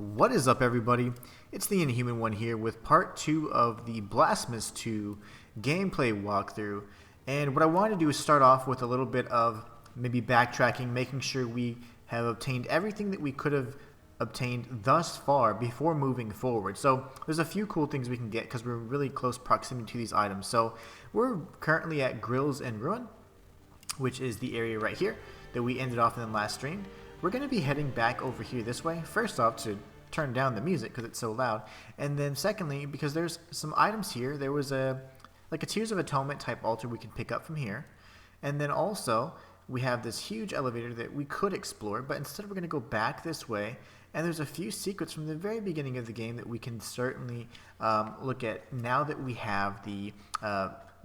What is up, everybody? It's the Inhuman one here with part 2 of the Blasphemous 2 gameplay walkthrough. And what I want to do is start off with a little bit of maybe backtracking, making sure we have obtained everything that we could have obtained thus far before moving forward. So there's a few cool things we can get because we're in really close proximity to these items. So we're currently at Grills and Ruin, which is the area right here that we ended off in the last stream. We're going to be heading back over here this way, first off to turn down the music because it's so loud, and then secondly because there's some items here. There was like a Tears of Atonement type altar we can pick up from here, and then also we have this huge elevator that we could explore, but instead we're going to go back this way, and there's a few secrets from the very beginning of the game that we can certainly look at now that we have the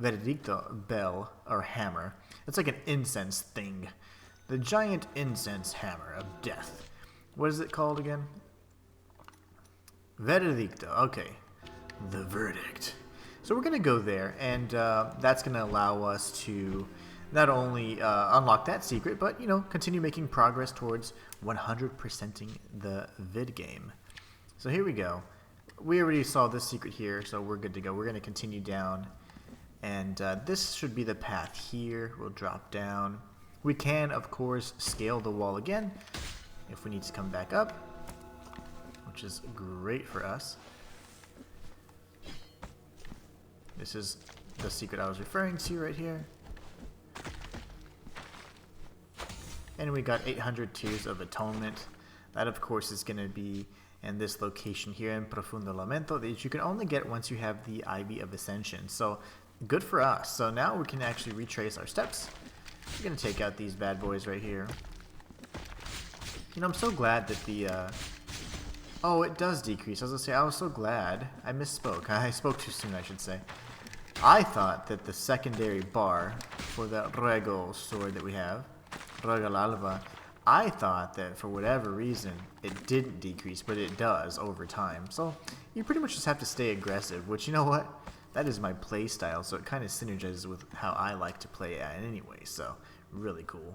Veredicto bell or hammer. It's like an incense thing. The giant incense hammer of death. What is it called again? Veredicto. Okay. The verdict. So we're going to go there, and that's going to allow us to not only unlock that secret, but, you know, continue making progress towards 100%ing the vid game. So here we go. We already saw this secret here, so we're good to go. We're going to continue down, and this should be the path here. We'll drop down. We can, of course, scale the wall again if we need to come back up, which is great for us. This is the secret I was referring to right here. And we got 800 Tears of Atonement. That, of course, is going to be in this location here in Profundo Lamento that you can only get once you have the Ivy of Ascension. So, good for us. So now we can actually retrace our steps. We're going to take out these bad boys right here. You know, I'm so glad that the... Oh, it does decrease. I was going to say, I was so glad. I misspoke. I spoke too soon, I should say. I thought that the secondary bar for the Rego sword that we have, Regal Alba, I thought that for whatever reason it didn't decrease, but it does over time. So you pretty much just have to stay aggressive, which, you know what? That is my play style, so it kind of synergizes with how I like to play at anyway, so really cool.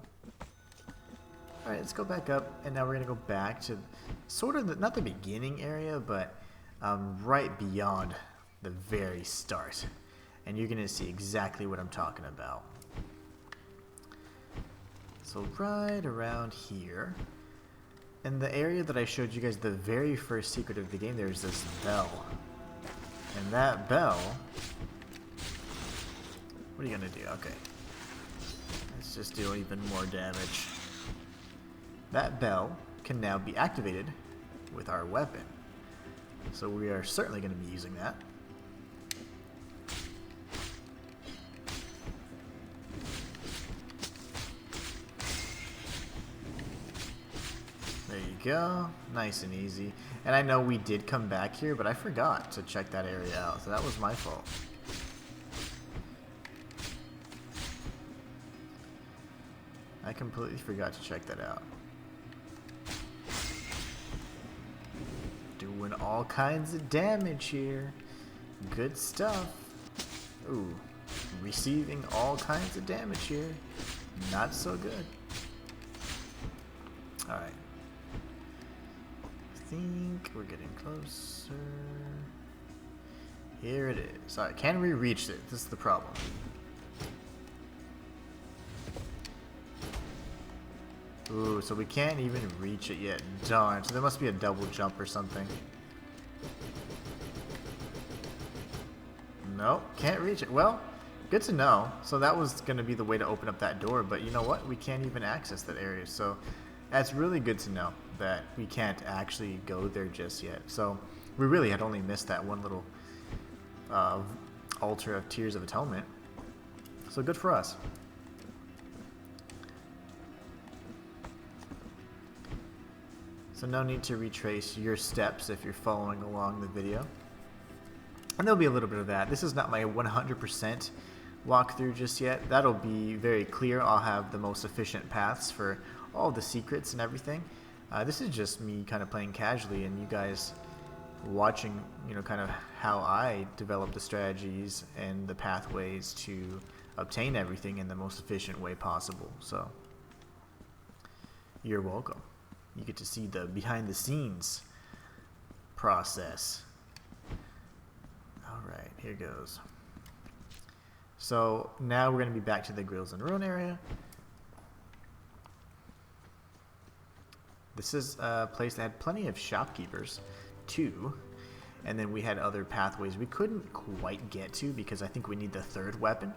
Alright, let's go back up, and now we're going to go back to sort of, not the beginning area, but right beyond the very start. And you're going to see exactly what I'm talking about. So right around here, in the area that I showed you guys the very first secret of the game, there's this bell. And that bell... What are you going to do? Okay. Let's just do even more damage. That bell can now be activated with our weapon. So we are certainly going to be using that. There you go. Nice and easy. And I know we did come back here, but I forgot to check that area out, so that was my fault. I completely forgot to check that out. Doing all kinds of damage here. Good stuff. Ooh, receiving all kinds of damage here. Not so good. Alright. I think we're getting closer. Here it is. Alright, can we reach it? This is the problem. Ooh, so we can't even reach it yet. Darn, so there must be a double jump or something. Nope, can't reach it. Well, good to know. So that was going to be the way to open up that door, but you know what? We can't even access that area, so that's really good to know that we can't actually go there just yet. So we really had only missed that one little altar of Tears of Atonement. So good for us. So no need to retrace your steps if you're following along the video. And there'll be a little bit of that. This is not my 100% walkthrough just yet. That'll be very clear. I'll have the most efficient paths for all the secrets and everything. This is just me kind of playing casually and you guys watching, you know, kind of how I develop the strategies and the pathways to obtain everything in the most efficient way possible. So you're welcome. You get to see the behind the scenes process. Alright, here goes. So now we're going to be back to the Grills and Ruin area. This is a place that had plenty of shopkeepers, too. And then we had other pathways we couldn't quite get to because I think we need the third weapon.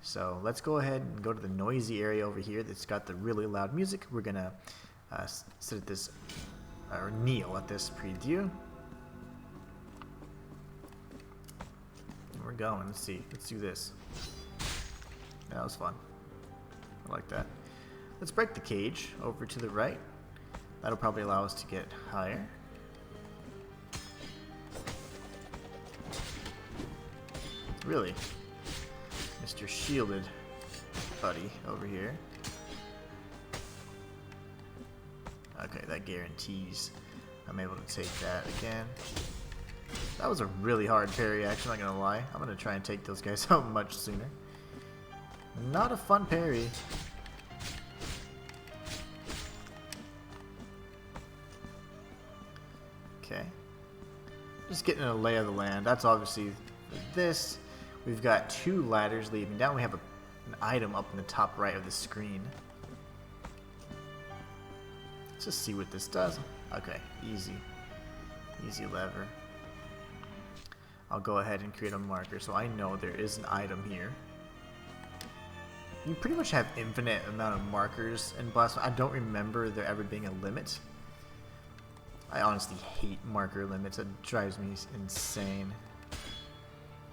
So let's go ahead and go to the noisy area over here that's got the really loud music. We're going to sit at this, or kneel at this Prie-Dieu. We're going. Let's see. Let's do this. That was fun. I like that. Let's break the cage over to the right. That'll probably allow us to get higher. Really? Mr. Shielded buddy over here. Okay, that guarantees I'm able to take that again. That was a really hard parry, actually, I'm not gonna lie. I'm gonna try and take those guys out much sooner. Not a fun parry. Okay. Just getting a lay of the land. That's obviously this. We've got 2 ladders leading down. We have an item up in the top right of the screen. Let's just see what this does. Okay, easy. Easy lever. I'll go ahead and create a marker so I know there is an item here. You pretty much have infinite amount of markers in Blasphemous. I don't remember there ever being a limit. I honestly hate marker limits. It drives me insane.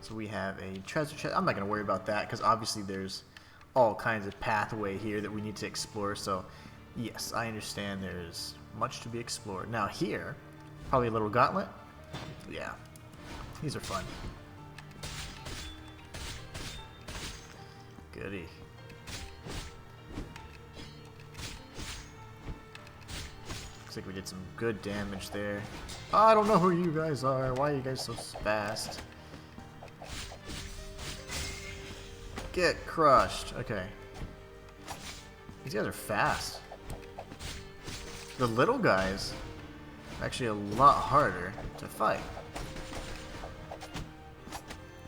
So we have a treasure chest. I'm not going to worry about that because obviously there's all kinds of pathway here that we need to explore. So yes, I understand there's much to be explored. Now here, probably a little gauntlet. Yeah, these are fun. Goody. Looks like we did some good damage there. I don't know who you guys are. Why are you guys so fast? Get crushed. Okay. These guys are fast. The little guys are actually a lot harder to fight.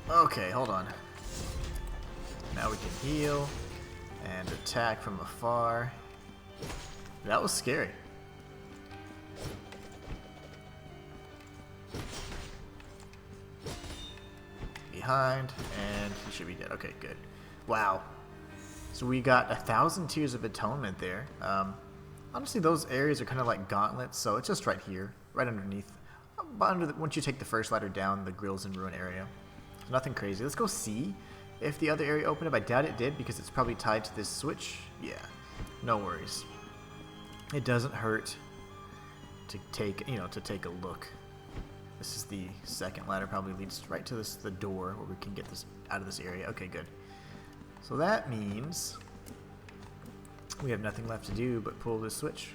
Okay, hold on. Now we can heal and attack from afar. That was scary. Behind, and he should be dead. Okay, good. Wow. So we got 1,000 Tears of Atonement there. Honestly, those areas are kind of like gauntlets, so it's just right here, right underneath. Once you take the first ladder down, the Grills and Ruin area. Nothing crazy. Let's go see if the other area opened up. I doubt it did because it's probably tied to this switch. Yeah, no worries. It doesn't hurt to take, to take a look. This is the second ladder, probably leads right to the door where we can get this out of this area. Okay, good. So that means we have nothing left to do but pull this switch.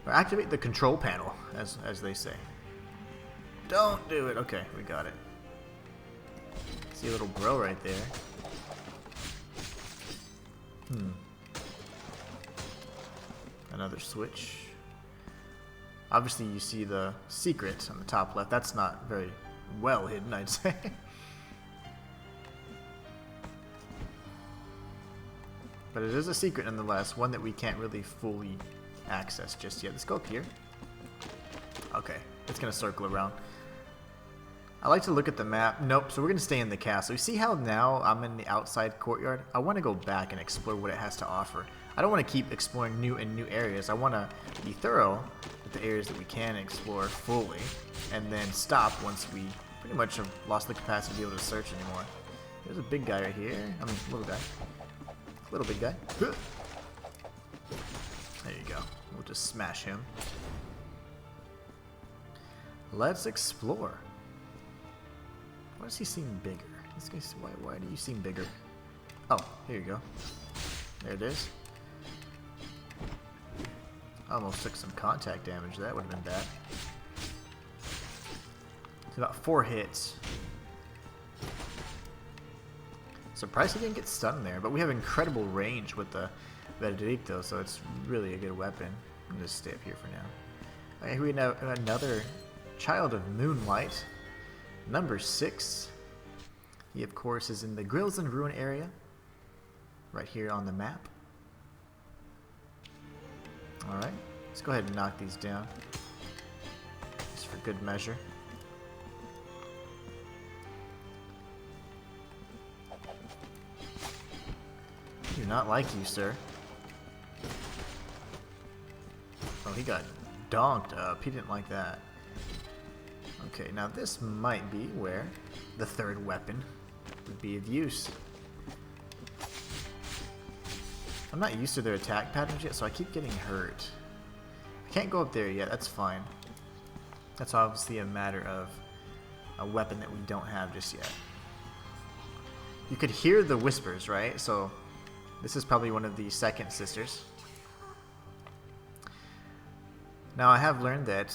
Or activate the control panel, as they say. Don't do it. Okay, we got it. See a little bro right there. Another switch. Obviously you see the secret on the top left. That's not very well hidden, I'd say. But it is a secret nonetheless, one that we can't really fully access just yet. Let's go up here. Okay, it's gonna circle around. I like to look at the map. Nope, so we're gonna stay in the castle. You see how now I'm in the outside courtyard? I want to go back and explore what it has to offer. I don't want to keep exploring new areas. I want to be thorough with the areas that we can explore fully, and then stop once we pretty much have lost the capacity to be able to search anymore. There's a big guy right here. I mean, little guy. Little big guy. There you go. We'll just smash him. Let's explore. Why does he seem bigger? This guy, why do you seem bigger? Oh, here you go. There it is. Almost took some contact damage. That would have been bad. It's about 4 hits. Surprised he didn't get stunned there, but we have incredible range with the Veredicto, so it's really a good weapon. I'm going to stay up here for now. Here we know another child of Moonlight, number 6. He, of course, is in the Grills and Ruin area, right here on the map. Alright, let's go ahead and knock these down, just for good measure. I do not like you, sir. Oh, he got donked up. He didn't like that. Okay, now this might be where the third weapon would be of use. I'm not used to their attack patterns yet, so I keep getting hurt. I can't go up there yet. That's fine. That's obviously a matter of a weapon that we don't have just yet. You could hear the whispers, right? So this is probably one of the second sisters. Now I have learned that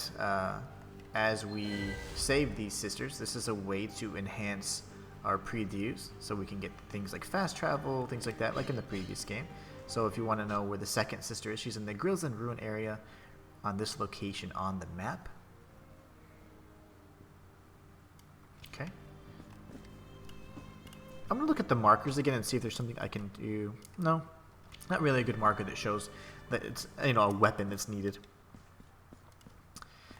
as we save these sisters, this is a way to enhance our Prie-Dieus, so we can get things like fast travel, things like that, like in the previous game. So if you want to know where the second sister is, she's in the Grills and Ruin area on this location on the map. Okay. I'm going to look at the markers again and see if there's something I can do. No, not really a good marker that shows that it's, you know, a weapon that's needed.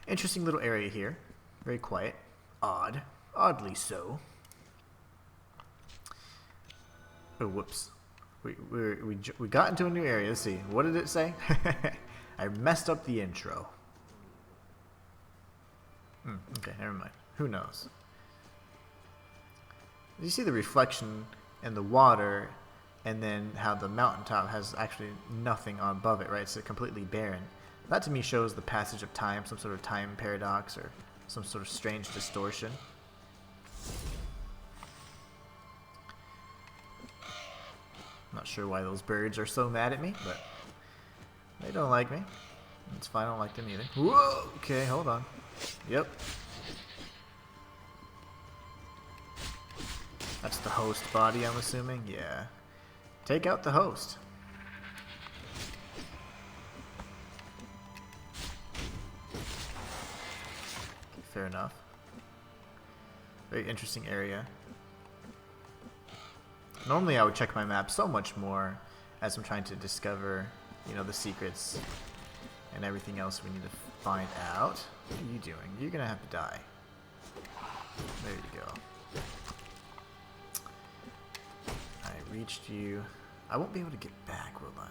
Interesting little area here. Very quiet. Odd. Oddly so. Oh, whoops. We got into a new area. Let's see. What did it say? I messed up the intro. Okay, never mind. Who knows? You see the reflection in the water, and then how the mountaintop has actually nothing above it, right? It's completely barren. That to me shows the passage of time, some sort of time paradox or some sort of strange distortion. Not sure why those birds are so mad at me, but they don't like me. It's fine, I don't like them either. Whoa! Okay, hold on. Yep. That's the host body, I'm assuming? Yeah. Take out the host. Fair enough. Very interesting area. Normally I would check my map so much more as I'm trying to discover, you know, the secrets and everything else we need to find out. What are you doing? You're gonna have to die. There you go. I reached you. I won't be able to get back, will I?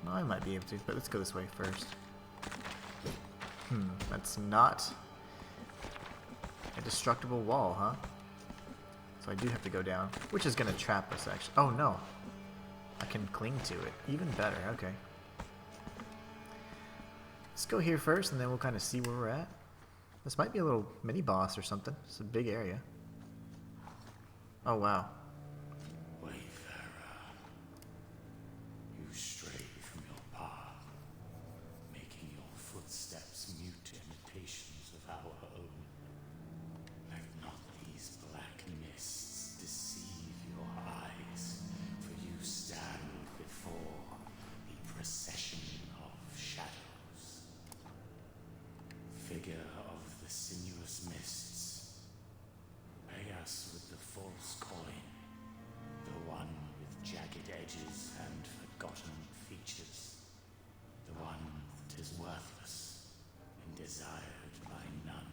No, I might be able to, but let's go this way first. That's not a destructible wall, huh? So I do have to go down, which is going to trap us, actually. Oh, no. I can cling to it. Even better. Okay. Let's go here first, and then we'll kind of see where we're at. This might be a little mini-boss or something. It's a big area. Oh, wow. Wayfarer, you stray from your path, making your footsteps mute imitations of our own. Let not these black mists deceive your eyes, for you stand before the procession of shadows. Figure of the sinuous mists, pay us with the false coin, the one with jagged edges and forgotten features, the one that is worthless and desired by none.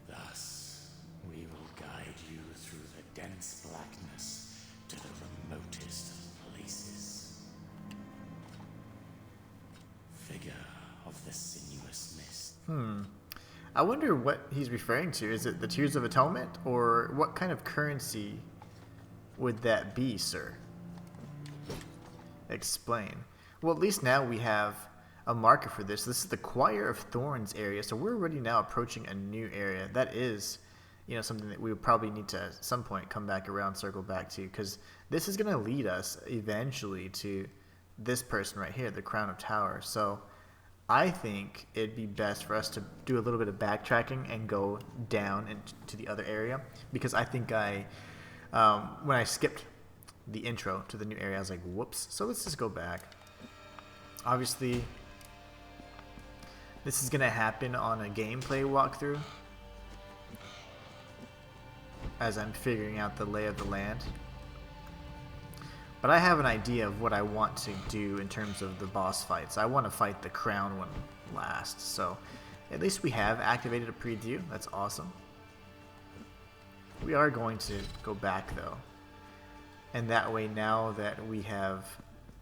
Thus, we will guide you through the dense blackness to the remotest of places. Figure of the sinuous mist. I wonder what he's referring to. Is it the Tears of Atonement? Or what kind of currency would that be, sir? Explain. Well, at least now we have a marker for this. This is the Choir of Thorns area, so we're already now approaching a new area. That is, you know, something that we would probably need to at some point come back around, circle back to, because this is going to lead us eventually to this person right here, the Crown of Tower. So I think it'd be best for us to do a little bit of backtracking and go down into the other area, because I think when I skipped the intro to the new area, I was like, whoops. So let's just go back. Obviously, This is going to happen on a gameplay walkthrough as I'm figuring out the lay of the land. But I have an idea of what I want to do in terms of the boss fights. I want to fight the crown one last, so at least we have activated a Prie-Dieu. That's awesome. We are going to go back though, and that way, now that we have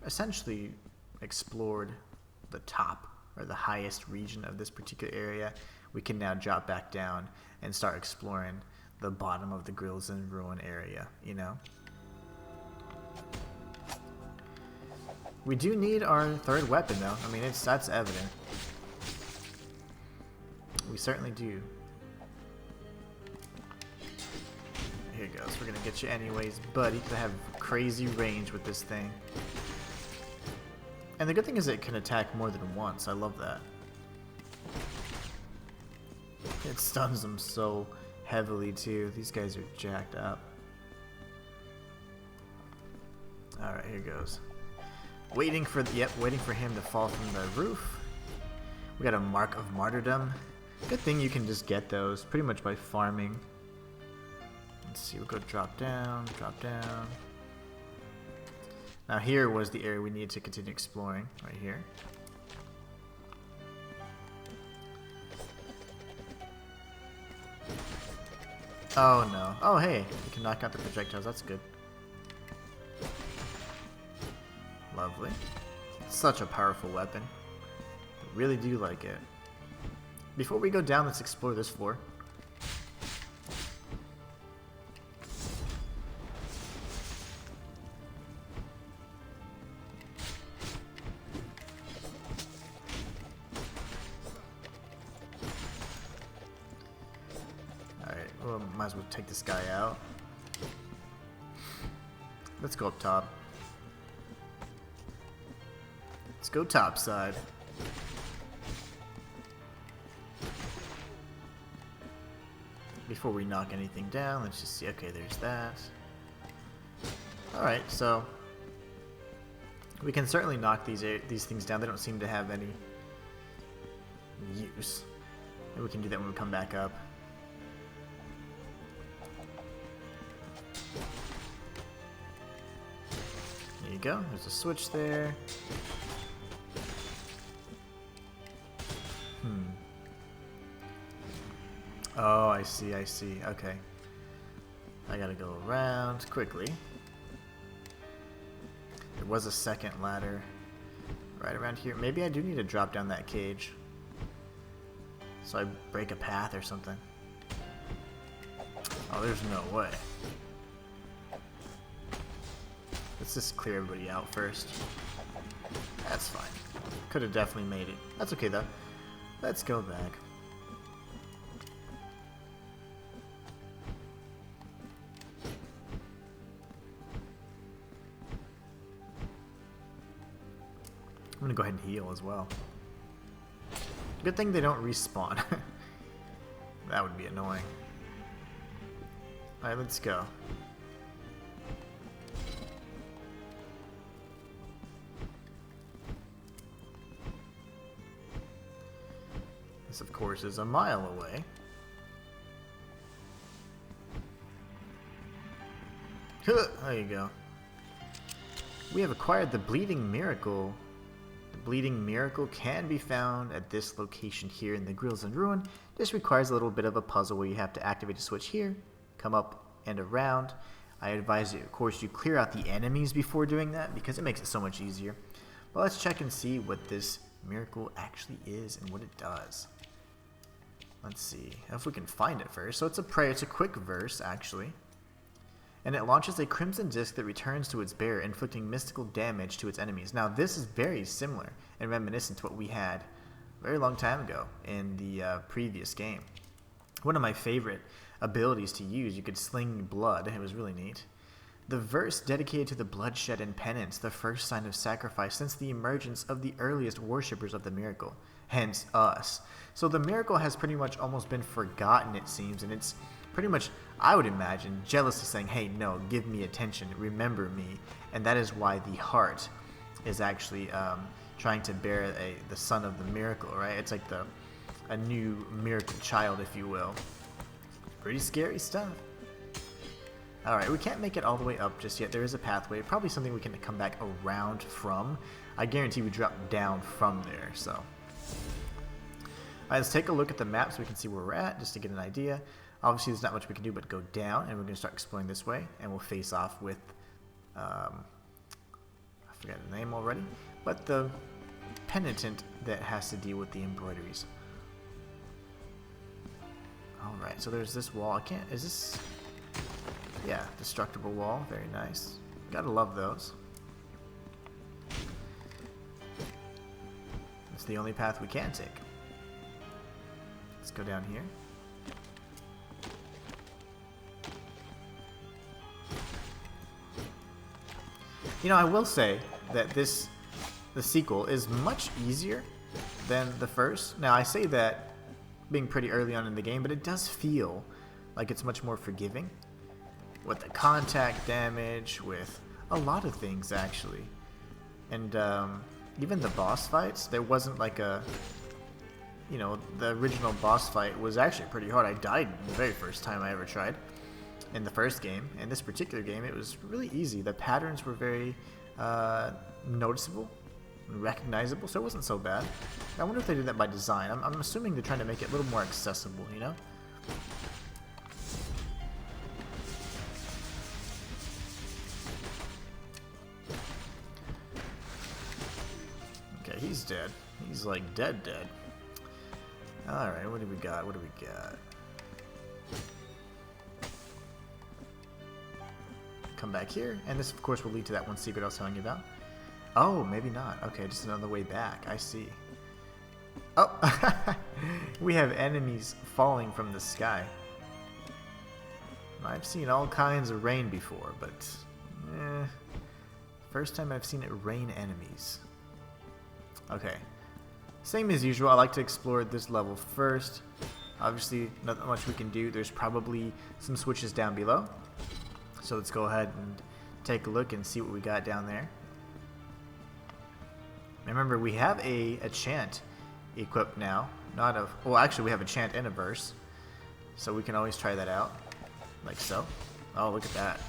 essentially explored the top or the highest region of this particular area, we can now drop back down and start exploring the bottom of the Grills and Ruin area, you know? We do need our third weapon though. I mean, that's evident. We certainly do. Here it goes. We're gonna get you anyways, buddy, because I have crazy range with this thing. And the good thing is it can attack more than once. I love that. It stuns them so heavily too. These guys are jacked up. Alright, here goes. Waiting for him to fall from the roof. We got a Mark of Martyrdom. Good thing you can just get those pretty much by farming. Let's see, we'll go drop down, drop down. Now here was the area we needed to continue exploring, right here. Oh no. Oh hey, you can knock out the projectiles, that's good. Lovely. Such a powerful weapon. I really do like it. Before we go down, let's explore this floor. Alright, well, might as well take this guy out. Let's go up top. Let's go topside. Before we knock anything down, let's just see. Okay, there's that. Alright, so we can certainly knock these things down. They don't seem to have any use. And we can do that when we come back up. There you go. There's a switch there. Oh, I see, I see. Okay. I gotta go around quickly. There was a second ladder right around here. Maybe I do need to drop down that cage so I break a path or something. Oh, there's no way. Let's just clear everybody out first. That's fine. Could have definitely made it. That's okay though. Let's go back. I'm gonna go ahead and heal as well. Good thing they don't respawn. That would be annoying. Alright, let's go. This, of course, is a mile away. There you go. We have acquired the Bleeding Miracle. The Bleeding Miracle can be found at this location here in the Grills and Ruin. This requires a little bit of a puzzle where you have to activate a switch here, come up and around. I advise you, of course, you clear out the enemies before doing that because it makes it so much easier. But let's check and see what this miracle actually is and what it does. Let's see if we can find it first. So it's a prayer. It's a quick verse, actually. And it launches a crimson disc that returns to its bearer, inflicting mystical damage to its enemies. Now, this is very similar and reminiscent to what we had a very long time ago in the previous game. One of my favorite abilities to use, you could sling blood. It was really neat. The verse dedicated to the bloodshed and penance, the first sign of sacrifice since the emergence of the earliest worshippers of the miracle, hence us. So the miracle has pretty much almost been forgotten, it seems, and it's pretty much, I would imagine, jealously saying, hey, no, give me attention, remember me. And that is why the heart is actually trying to bear the son of the miracle, right? It's like a new miracle child, if you will. Pretty scary stuff. Alright, we can't make it all the way up just yet. There is a pathway. Probably something we can come back around from. I guarantee we drop down from there, so. Alright, let's take a look at the map so we can see where we're at, just to get an idea. Obviously, there's not much we can do but go down, and we're going to start exploring this way, and we'll face off with, I forgot the name already, but the penitent that has to deal with the embroideries. Alright, so there's this wall. Is this... Yeah, destructible wall. Very nice. Gotta love those. It's the only path we can take. Let's go down here. You know, I will say that the sequel is much easier than the first. Now, I say that being pretty early on in the game, but it does feel like it's much more forgiving. With the contact damage, with a lot of things actually. And even the boss fights, there wasn't like a... You know, the original boss fight was actually pretty hard. I died the very first time I ever tried in the first game. In this particular game, it was really easy. The patterns were very noticeable and recognizable, so it wasn't so bad. I wonder if they did that by design. I'm assuming they're trying to make it a little more accessible, you know? He's dead. He's like dead. Alright, what do we got? Come back here, and this of course will lead to that one secret I was telling you about. Oh, maybe not. Okay, just another way back. I see. Oh! We have enemies falling from the sky. I've seen all kinds of rain before, but... First time I've seen it rain enemies. Okay, same as usual. I like to explore this level first. Obviously, not much we can do. There's probably some switches down below. So let's go ahead and take a look and see what we got down there. Remember, we have a chant equipped now. Well, actually, we have a chant and a verse. So we can always try that out, like so. Oh, look at that.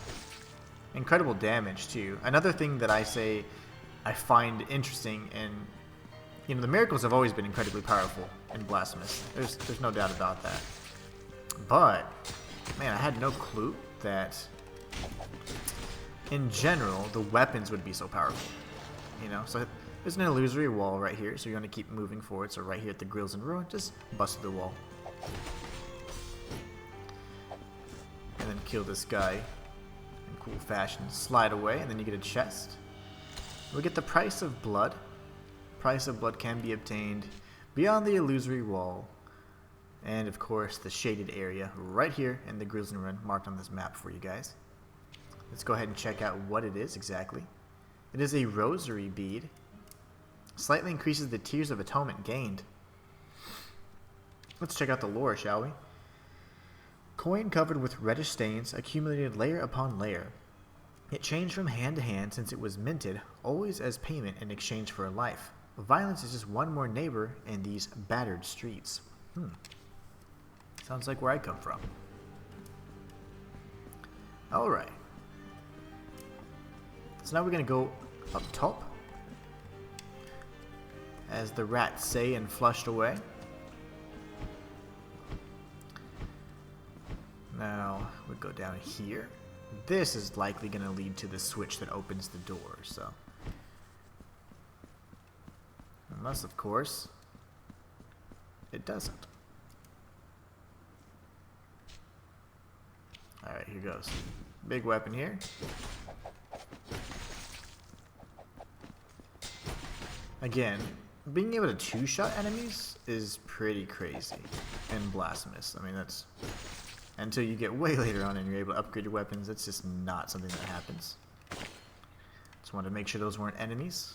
Incredible damage, too. Another thing that I find interesting in... You know, the miracles have always been incredibly powerful in Blasphemous. There's no doubt about that. But, man, I had no clue that, in general, the weapons would be so powerful. You know, so there's an illusory wall right here, so you're going to keep moving forward. So right here at the Grills and Ruin, just bust through the wall. And then kill this guy in cool fashion. Slide away, and then you get a chest. We get the price of blood. Price of blood can be obtained beyond the illusory wall. And of course the shaded area right here in the Grills and Ruin marked on this map for you guys. Let's go ahead and check out what it is exactly. It is a Rosary bead. Slightly increases the tiers of atonement gained. Let's check out the lore, shall we? Coin covered with reddish stains accumulated layer upon layer. It changed from hand to hand since it was minted, always as payment in exchange for a life. Violence is just one more neighbor in these battered streets. Sounds like where I come from. Alright. So now we're going to go up top. As the rats say and flushed away. Now we go down here. This is likely going to lead to the switch that opens the door, so. Unless, of course, it doesn't. Alright, here goes. Big weapon here. Again, being able to two-shot enemies is pretty crazy in Blasphemous. I mean, that's... Until you get way later on and you're able to upgrade your weapons, it's just not something that happens. Just wanted to make sure those weren't enemies.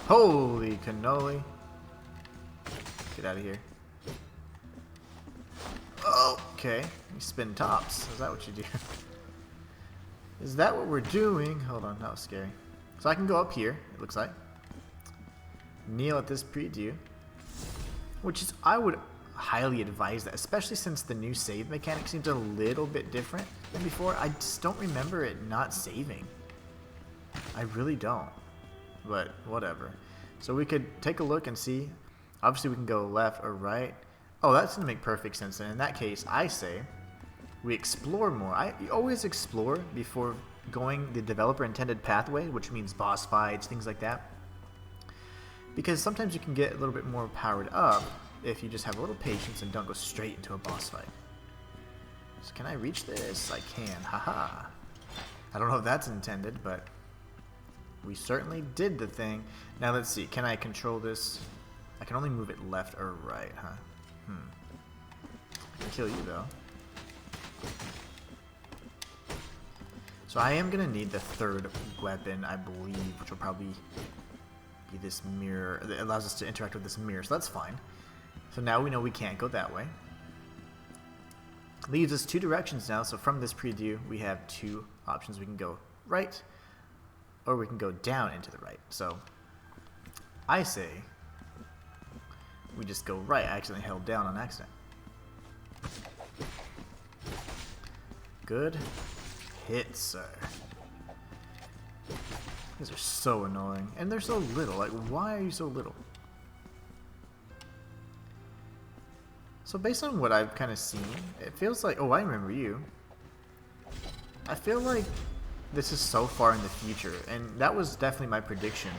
Holy cannoli. Get out of here. Okay, you spin tops. Is that what you do? Is that what we're doing? Hold on, that was scary. So I can go up here, it looks like. Kneel at this Prie-Dieu. Which is, I would highly advise that, especially since the new save mechanic seems a little bit different than before. I just don't remember it not saving. I really don't. But whatever. So we could take a look and see. Obviously we can go left or right. Oh, that's going to make perfect sense. And in that case, I say we explore more. You always explore before going the developer intended pathway, which means boss fights, things like that. Because sometimes you can get a little bit more powered up if you just have a little patience and don't go straight into a boss fight. So can I reach this? I can. Haha. I don't know if that's intended, but we certainly did the thing. Now let's see. Can I control this? I can only move it left or right, huh? I can kill you, though. So I am going to need the third weapon, I believe, which will probably be this mirror. It allows us to interact with this mirror, so that's fine. So now we know we can't go that way. Leaves us two directions now, so from this Prie-Dieu we have two options. We can go right, or we can go down into the right. So I say we just go right. I accidentally held down on accident. Good hit, sir. These are so annoying. And they're so little. Like, why are you so little? So based on what I've kind of seen, it feels like... Oh, I remember you. I feel like this is so far in the future. And that was definitely my prediction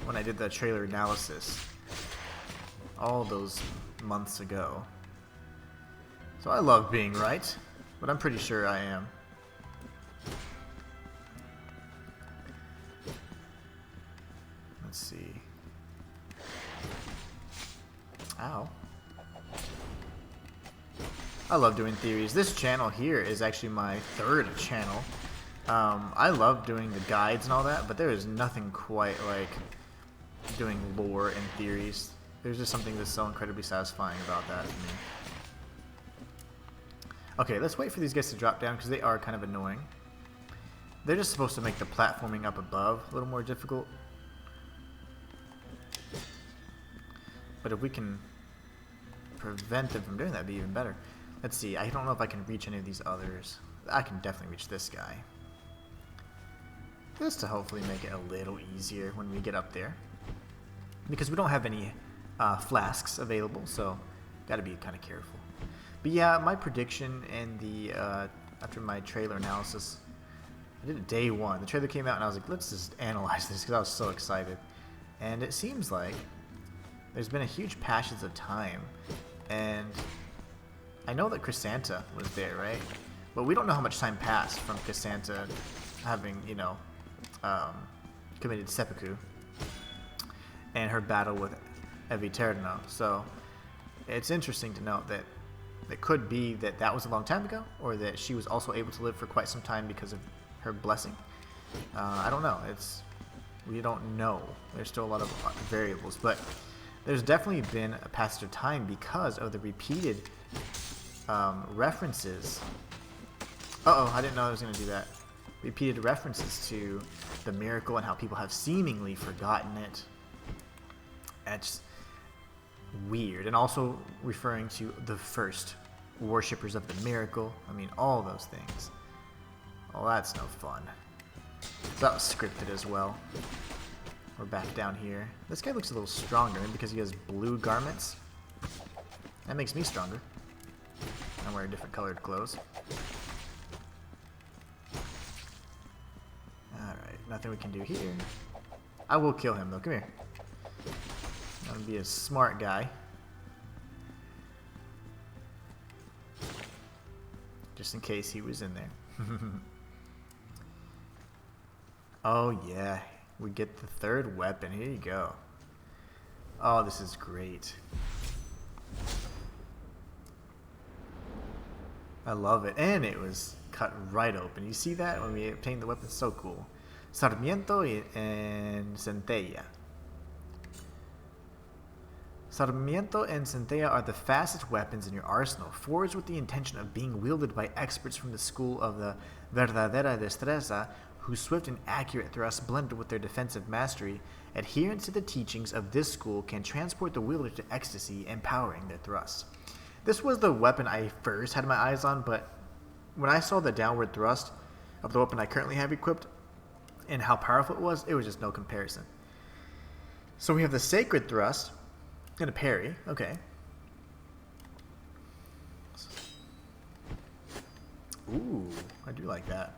when I did the trailer analysis all those months ago. So I love being right, but I'm pretty sure I am. Let's see. Ow. I love doing theories. This channel here is actually my third channel. I love doing the guides and all that, but there is nothing quite like doing lore and theories. There's just something that's so incredibly satisfying about that to me. Okay, let's wait for these guys to drop down because they are kind of annoying. They're just supposed to make the platforming up above a little more difficult. But if we can prevent them from doing that, it'd be even better. Let's see, I don't know if I can reach any of these others. I can definitely reach this guy. Just to hopefully make it a little easier when we get up there. Because we don't have any flasks available, so gotta be kind of careful. But yeah, my prediction and the after my trailer analysis, I did it day one. The trailer came out and I was like, let's just analyze this because I was so excited. And it seems like there's been a huge passage of time, and I know that Chrysanta was there, right? But we don't know how much time passed from Chrysanta having, you know, committed seppuku and her battle with Eviterno. So it's interesting to note that it could be that that was a long time ago, or that she was also able to live for quite some time because of her blessing. I don't know. We don't know. There's still a lot of variables, but there's definitely been a passage of time because of the repeated references. Uh-oh, I didn't know I was going to do that. Repeated references to the miracle and how people have seemingly forgotten it. That's weird. And also referring to the first worshippers of the miracle. I mean, all those things. Well, that's no fun. So that was scripted as well. We're back down here. This guy looks a little stronger because he has blue garments. That makes me stronger. I'm wearing different colored clothes. Alright, nothing we can do here. I will kill him though. Come here. I'm gonna be a smart guy. Just in case he was in there. Oh yeah. We get the third weapon. Here you go. Oh, this is great. I love it. And it was cut right open. You see that when we obtained the weapon? So cool. Sarmiento and Centella. Sarmiento and Centella are the fastest weapons in your arsenal, forged with the intention of being wielded by experts from the school of the verdadera destreza, whose swift and accurate thrusts blended with their defensive mastery, adherence to the teachings of this school can transport the wielder to ecstasy, empowering their thrusts. This was the weapon I first had my eyes on, but when I saw the downward thrust of the weapon I currently have equipped and how powerful it was just no comparison. So we have the Sacred Thrust and a parry. Okay. Ooh, I do like that.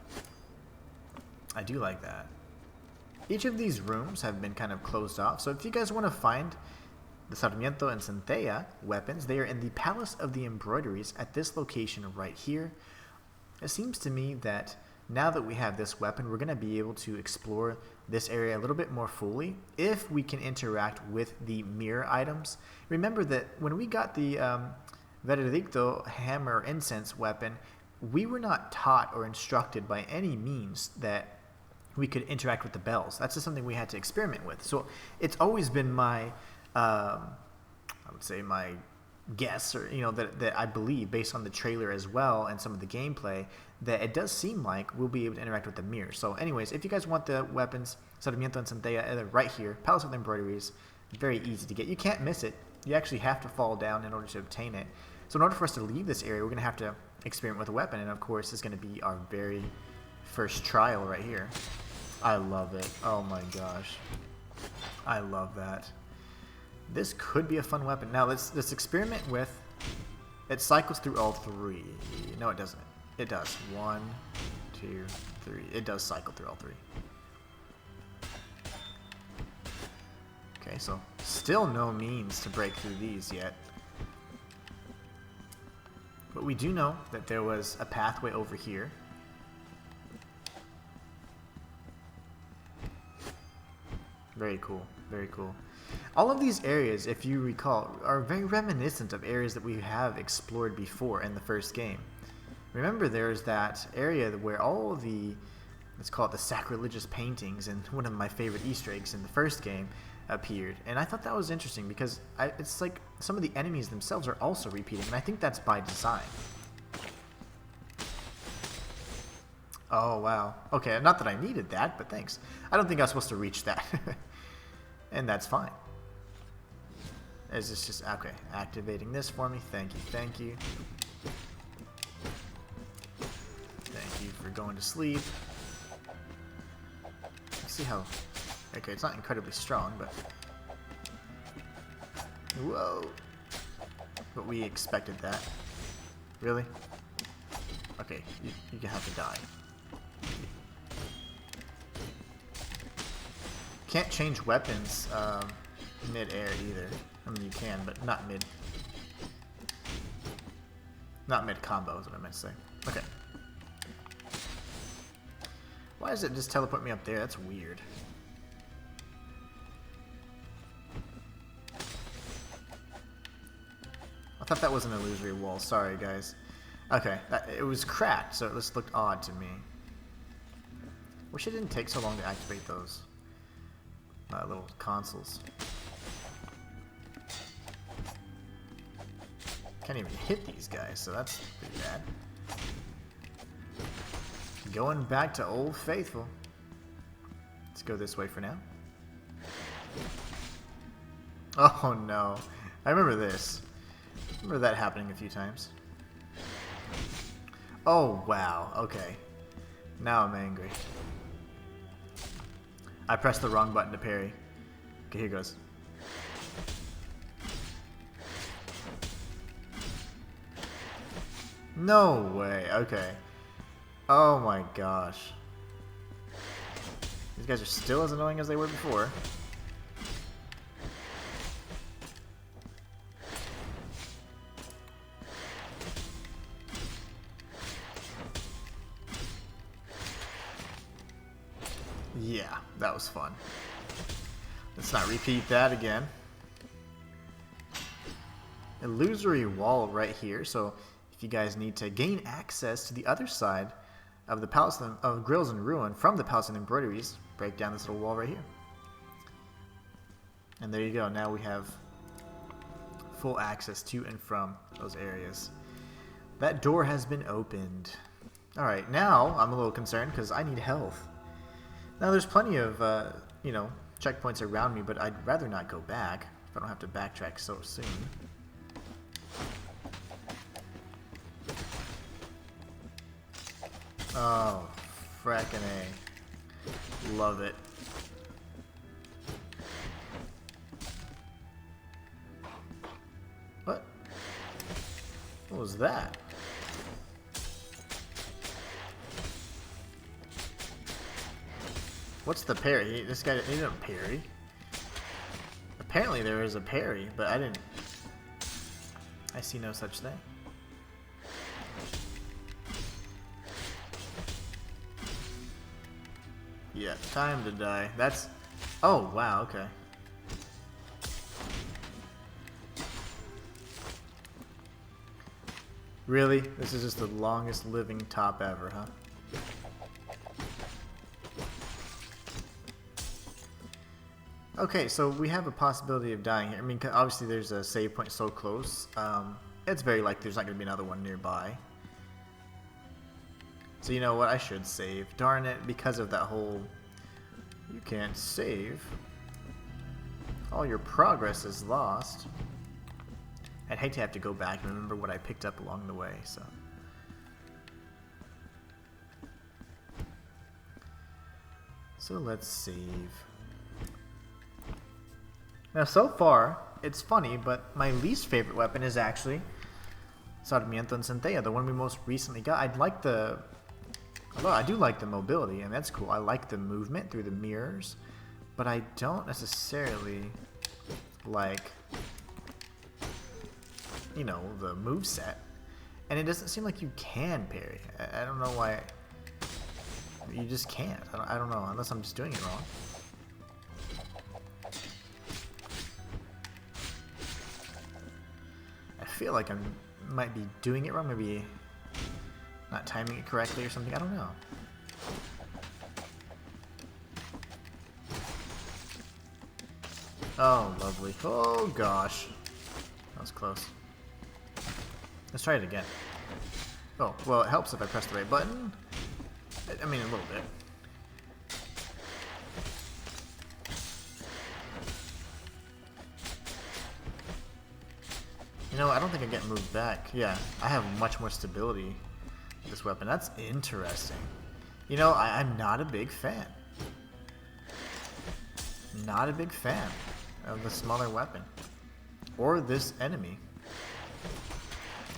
I do like that. Each of these rooms have been kind of closed off, so if you guys want to find the Sarmiento and Centella weapons, they are in the Palace of the Embroideries at this location right here. It seems to me that now that we have this weapon, we're going to be able to explore this area a little bit more fully if we can interact with the mirror items. Remember that when we got the Veredicto hammer incense weapon, we were not taught or instructed by any means that we could interact with the bells. That's just something we had to experiment with. So it's always been my, I would say my guess, or that I believe based on the trailer as well and some of the gameplay, that it does seem like we'll be able to interact with the mirror. So anyways, if you guys want the weapons, Sarmiento and Centella, they're right here. Palace of the Embroideries, very easy to get. You can't miss it. You actually have to fall down in order to obtain it. So in order for us to leave this area, we're going to have to experiment with a weapon, and of course it's going to be our very first trial right here. I love it. Oh my gosh. I love that. This could be a fun weapon. Now let's experiment with, it cycles through all three. No, it doesn't. It does. 1, 2, 3. It does cycle through all three. Okay, so still no means to break through these yet. But we do know that there was a pathway over here. Very cool. Very cool. All of these areas, if you recall, are very reminiscent of areas that we have explored before in the first game. Remember, there's that area where all of the, let's call it the sacrilegious paintings, and one of my favorite Easter eggs in the first game appeared. And I thought that was interesting because it's like some of the enemies themselves are also repeating, and I think that's by design. Oh, wow. Okay, not that I needed that, but thanks. I don't think I was supposed to reach that. And that's fine. Is this just, okay, activating this for me. Thank you, thank you. Thank you for going to sleep. Let's see how, okay, it's not incredibly strong, but, whoa. But we expected that. Really? Okay, you can have to die. Can't change weapons mid-air either. I mean, you can, but not mid. Not mid-combo is what I meant to say. Okay. Why does it just teleport me up there? That's weird. I thought that was an illusory wall. Sorry, guys. Okay, it was cracked, so it just looked odd to me. Wish it didn't take so long to activate those little consoles. Can't even hit these guys, so that's pretty bad. Going back to Old Faithful. Let's go this way for now. Oh no. I remember this. I remember that happening a few times. Oh wow, okay. Now I'm angry. I pressed the wrong button to parry. Okay, here goes. No way, okay. Oh my gosh. These guys are still as annoying as they were before. Yeah, that was fun. Let's not repeat that again. Illusory wall right here, so if you guys need to gain access to the other side of the Palace of Grills in Ruin from the Palace of Embroideries, break down this little wall right here. And there you go, now we have full access to and from those areas. That door has been opened. Alright, now I'm a little concerned because I need health. Now there's plenty of, you know, checkpoints around me, but I'd rather not go back if I don't have to backtrack so soon. Oh, frackin' A. Love it. What? What was that? What's the parry? This guy didn't parry. Apparently there is a parry, but I didn't. I see no such thing. Yeah, time to die. That's... Oh, wow, okay. Really? This is just the longest living top ever, huh? Okay, so we have a possibility of dying here. I mean, obviously there's a save point so close. It's very likely there's not going to be another one nearby. So you know what? I should save. Darn it, because of that whole... You can't save. All your progress is lost. I'd hate to have to go back and remember what I picked up along the way, so... So let's save. Now so far, it's funny, but my least favorite weapon is actually Sarmiento and Centella, the one we most recently got. Although I do like the mobility, and that's cool. I like the movement through the mirrors, but I don't necessarily like, you know, the moveset. And it doesn't seem like you can parry. I don't know why. You just can't. I don't know, unless I'm just doing it wrong. I feel like I might be doing it wrong, maybe not timing it correctly or something, I don't know. Oh, lovely. Oh, gosh. That was close. Let's try it again. Oh, well, it helps if I press the right button. I mean, a little bit. You know, I don't think I get moved back. Yeah, I have much more stability with this weapon. That's interesting. You know, I'm not a big fan. Not a big fan of the smaller weapon. Or this enemy.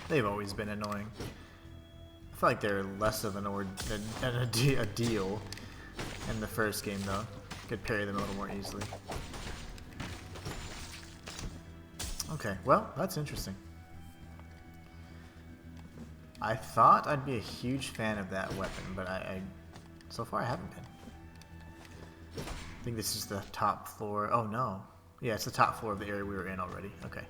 They've always been annoying. I feel like they're less of a deal in the first game, though. Could parry them a little more easily. Okay, well, that's interesting. I thought I'd be a huge fan of that weapon, but so far I haven't been. I think this is the top floor. Oh no. Yeah, it's the top floor of the area we were in already. Okay.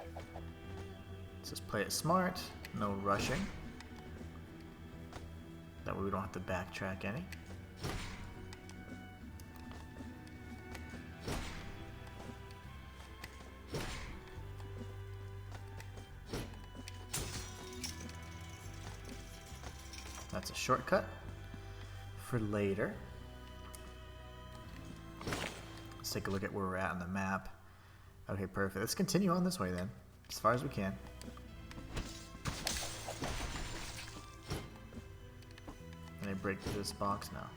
Let's just play it smart. No rushing. That way we don't have to backtrack any. That's a shortcut for later. Let's take a look at where we're at on the map. Okay, perfect. Let's continue on this way then, as far as we can. Can I break through this box now?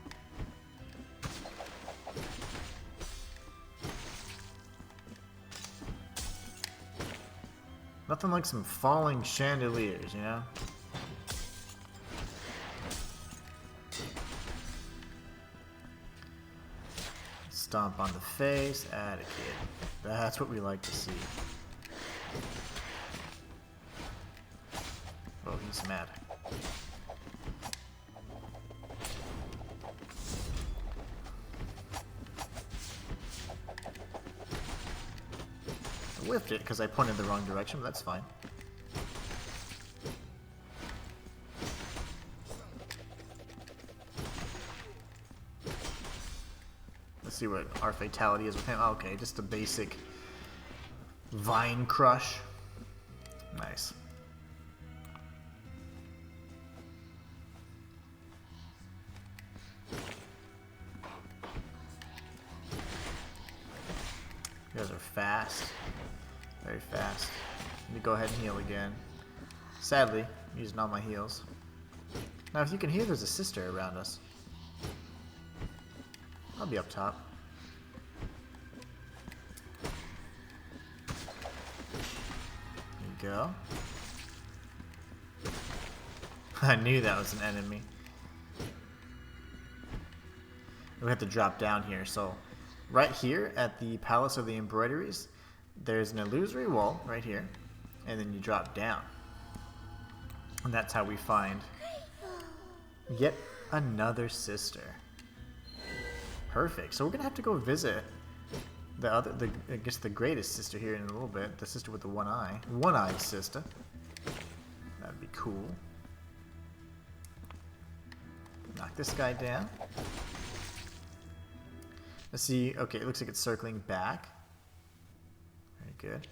Nothing like some falling chandeliers, you know? Stomp on the face, atta kid. That's what we like to see. Oh, he's mad. I whiffed it because I pointed the wrong direction, but that's fine. See what our fatality is with him. Okay, just a basic vine crush. Nice. You guys are fast. Very fast. Let me go ahead and heal again. Sadly, I'm using all my heals. Now, if you can hear, there's a sister around us. I'll be up top. There you go. I knew that was an enemy. We have to drop down here. So, right here at the Palace of the Embroideries, there's an illusory wall right here, and then you drop down. And that's how we find yet another sister. Perfect. So we're gonna have to go visit I guess the greatest sister here in a little bit. The sister with the one eye. One-eyed sister. That'd be cool. Knock this guy down. Let's see. Okay, it looks like it's circling back. Very good.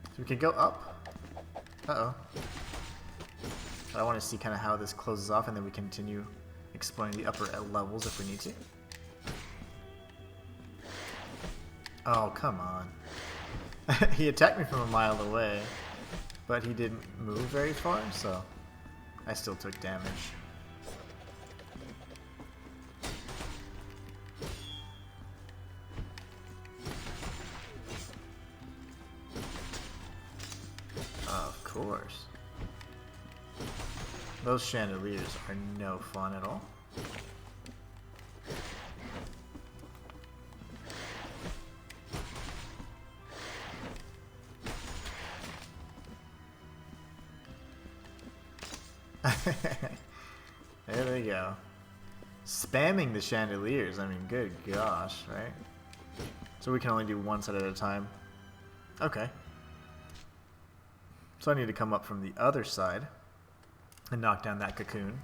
So we can go up. Uh-oh. I want to see kind of how this closes off, and then we continue exploring the upper levels if we need to. Oh, come on. He attacked me from a mile away, but he didn't move very far, so I still took damage. Of course. Those chandeliers are no fun at all. There we go. Spamming the chandeliers, I mean, good gosh, right? So we can only do one set at a time. Okay. So I need to come up from the other side and knock down that cocoon.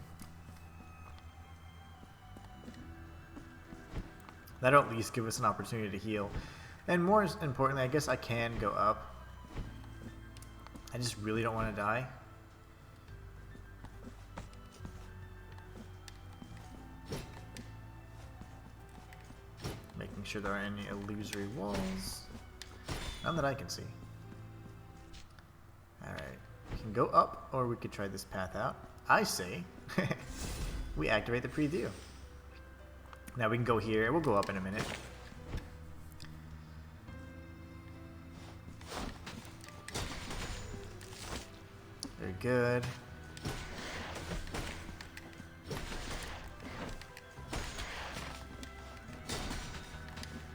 That'll at least give us an opportunity to heal. And more importantly, I guess I can go up. I just really don't want to die. Making sure there aren't any illusory walls. None that I can see. Alright. We can go up, or we could try this path out. I say we activate the Prie-Dieu. Now we can go here. We'll go up in a minute. Very good.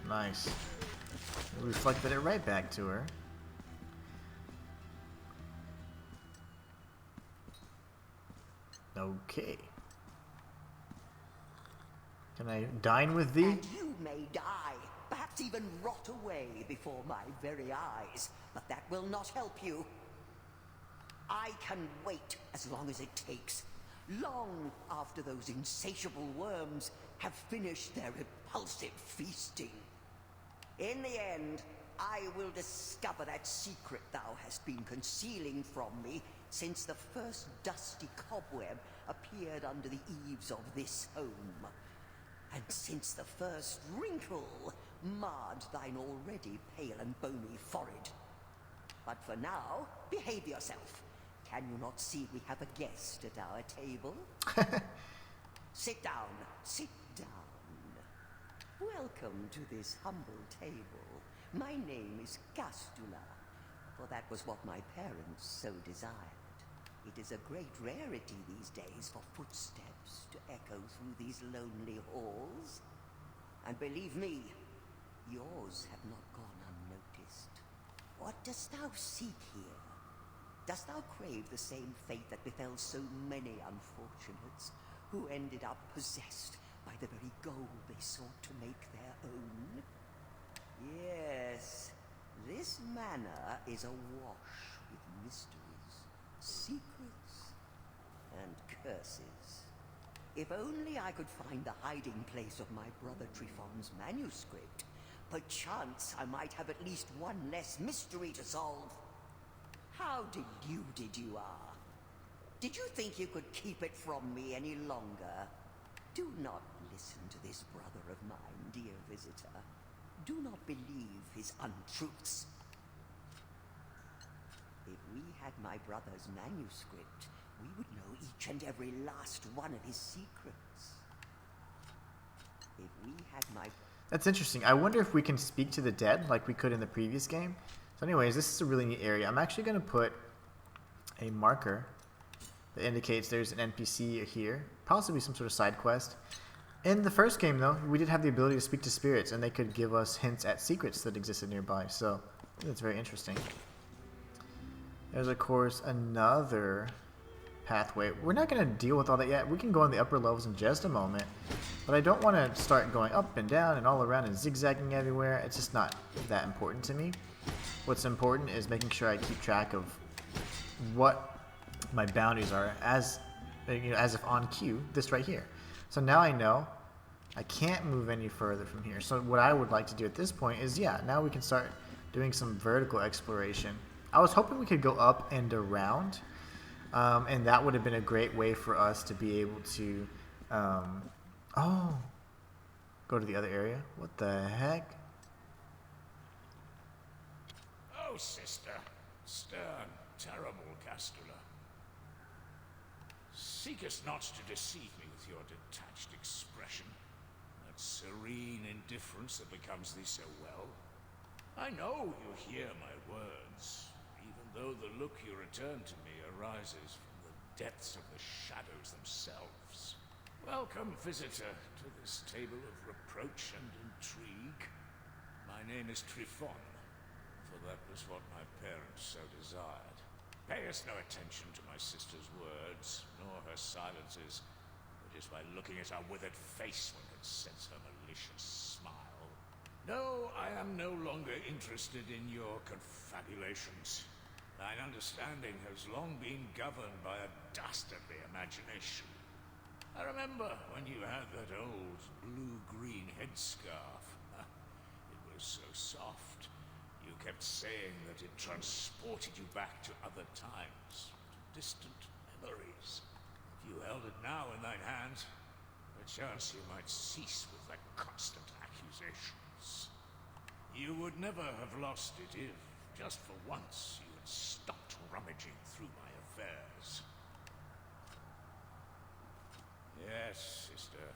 Nice. We reflected it right back to her. Okay. Can I dine with thee? And you may die, perhaps even rot away before my very eyes, but that will not help you. I can wait as long as it takes, long after those insatiable worms have finished their repulsive feasting. In the end, I will discover that secret thou hast been concealing from me since the first dusty cobweb appeared under the eaves of this home, and since the first wrinkle marred thine already pale and bony forehead. But for now, behave yourself. Can you not see we have a guest at our table? Sit down, sit down. Welcome to this humble table. My name is Castula, for that was what my parents so desired. It is a great rarity these days for footsteps to echo through these lonely halls. And believe me, yours have not gone unnoticed. What dost thou seek here? Dost thou crave the same fate that befell so many unfortunates who ended up possessed by the very gold they sought to make their own? Yes, this manor is awash with mysteries, secrets, and curses. If only I could find the hiding place of my brother Trifon's manuscript, perchance I might have at least one less mystery to solve. How deluded you are. Did you think you could keep it from me any longer? Do not listen to this brother of mine, dear visitor. do not believe his untruths. If we had my brother's manuscript, we would know each and every last one of his secrets. If we had my... That's interesting. I wonder if we can speak to the dead like we could in the previous game. So anyways, this is a really neat area. I'm actually going to put a marker that indicates there's an NPC here. Possibly some sort of side quest. In the first game, though, we did have the ability to speak to spirits, and they could give us hints at secrets that existed nearby. So that's very interesting. There's, of course, another pathway. We're not going to deal with all that yet. We can go on the upper levels in just a moment. But I don't want to start going up and down and all around and zigzagging everywhere. It's just not that important to me. What's important is making sure I keep track of what my boundaries are as if on cue, this right here. So now I know I can't move any further from here. So what I would like to do at this point is, yeah, now we can start doing some vertical exploration. I was hoping we could go up and around, and that would have been a great way for us to be able to, go to the other area. What the heck? Oh, sister, stern, terrible Castula. Seek us not to deceive me with your detached expression, that serene indifference that becomes thee so well. I know you hear my words, even though the look you return to me arises from the depths of the shadows themselves. Welcome, visitor, to this table of reproach and intrigue. My name is Trifon, for that was what my parents so desired. Pay us no attention to my sister's words, nor her silences. It is by looking at her withered face one can sense her malicious smile. No, I am no longer interested in your confabulations. Thine understanding has long been governed by a dastardly imagination. I remember when you had that old blue-green headscarf. It was so soft. You kept saying that it transported you back to other times, to distant memories. If you held it now in thine hand, perchance you might cease with thy constant accusations. You would never have lost it if, just for once, you had stopped rummaging through my affairs. Yes, sister,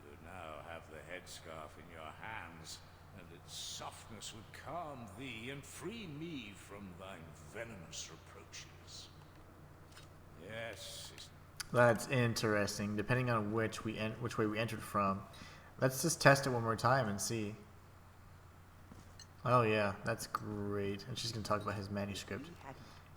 you now have the headscarf in your hands, and its softness would calm thee and free me from thine venomous reproaches. Yes, sister. That's interesting. Depending on which way we entered from, let's just test it one more time and see. Oh yeah, that's great. And she's gonna talk about his manuscript.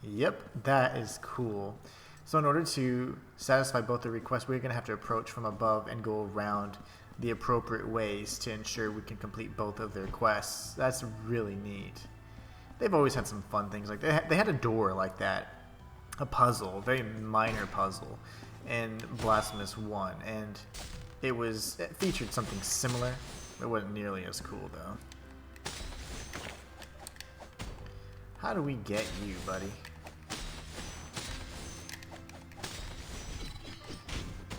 Yep, that is cool. So in order to satisfy both the requests, we're gonna have to approach from above and go around the appropriate ways to ensure we can complete both of their quests. That's really neat. They've always had some fun things like that. They had a door like that, a puzzle, a very minor puzzle, in Blasphemous 1, and it featured something similar. It wasn't nearly as cool though. How do we get you, buddy?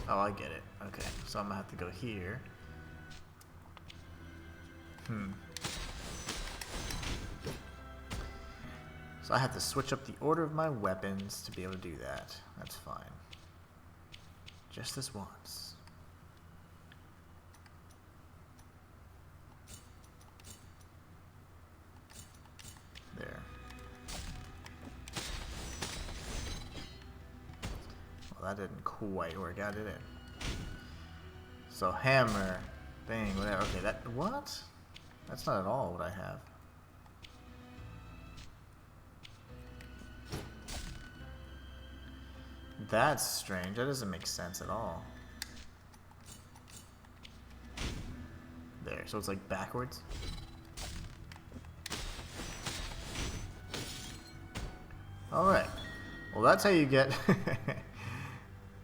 Oh, I get it. Okay, so I'm gonna have to go here. So I have to switch up the order of my weapons to be able to do that. That's fine. Just this once. There. Well, that didn't quite work out, did it? So hammer, bang, whatever. Okay, what? That's not at all what I have. That's strange. That doesn't make sense at all. There, so it's like backwards. Alright. Well, that's how you get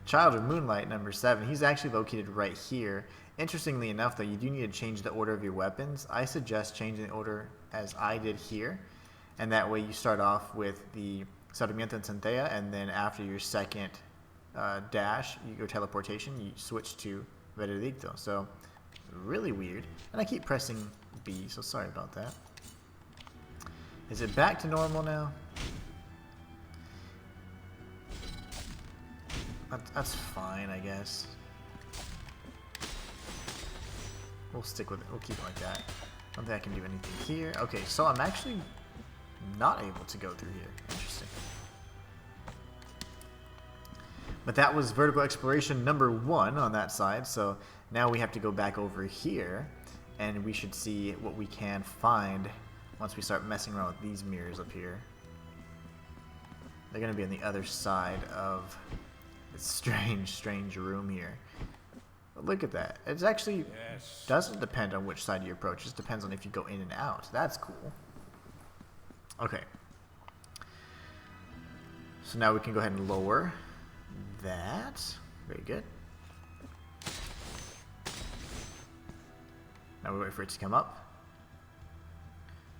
Child of Moonlight number 7. He's actually located right here. Interestingly enough, though, you do need to change the order of your weapons. I suggest changing the order as I did here. And that way you start off with the Sarmiento and Centella, and then after your second dash, your teleportation, you switch to Veredicto. So, really weird. And I keep pressing B, so sorry about that. Is it back to normal now? That's fine, I guess. We'll stick with it. We'll keep it like that. I don't think I can do anything here. Okay, so I'm actually not able to go through here. Interesting. But that was vertical exploration number 1 on that side, so now we have to go back over here, and we should see what we can find once we start messing around with these mirrors up here. They're going to be on the other side of this strange room here. But look at that. It actually doesn't depend on which side you approach. It just depends on if you go in and out. That's cool. Okay. So now we can go ahead and lower that. Very good. Now we wait for it to come up.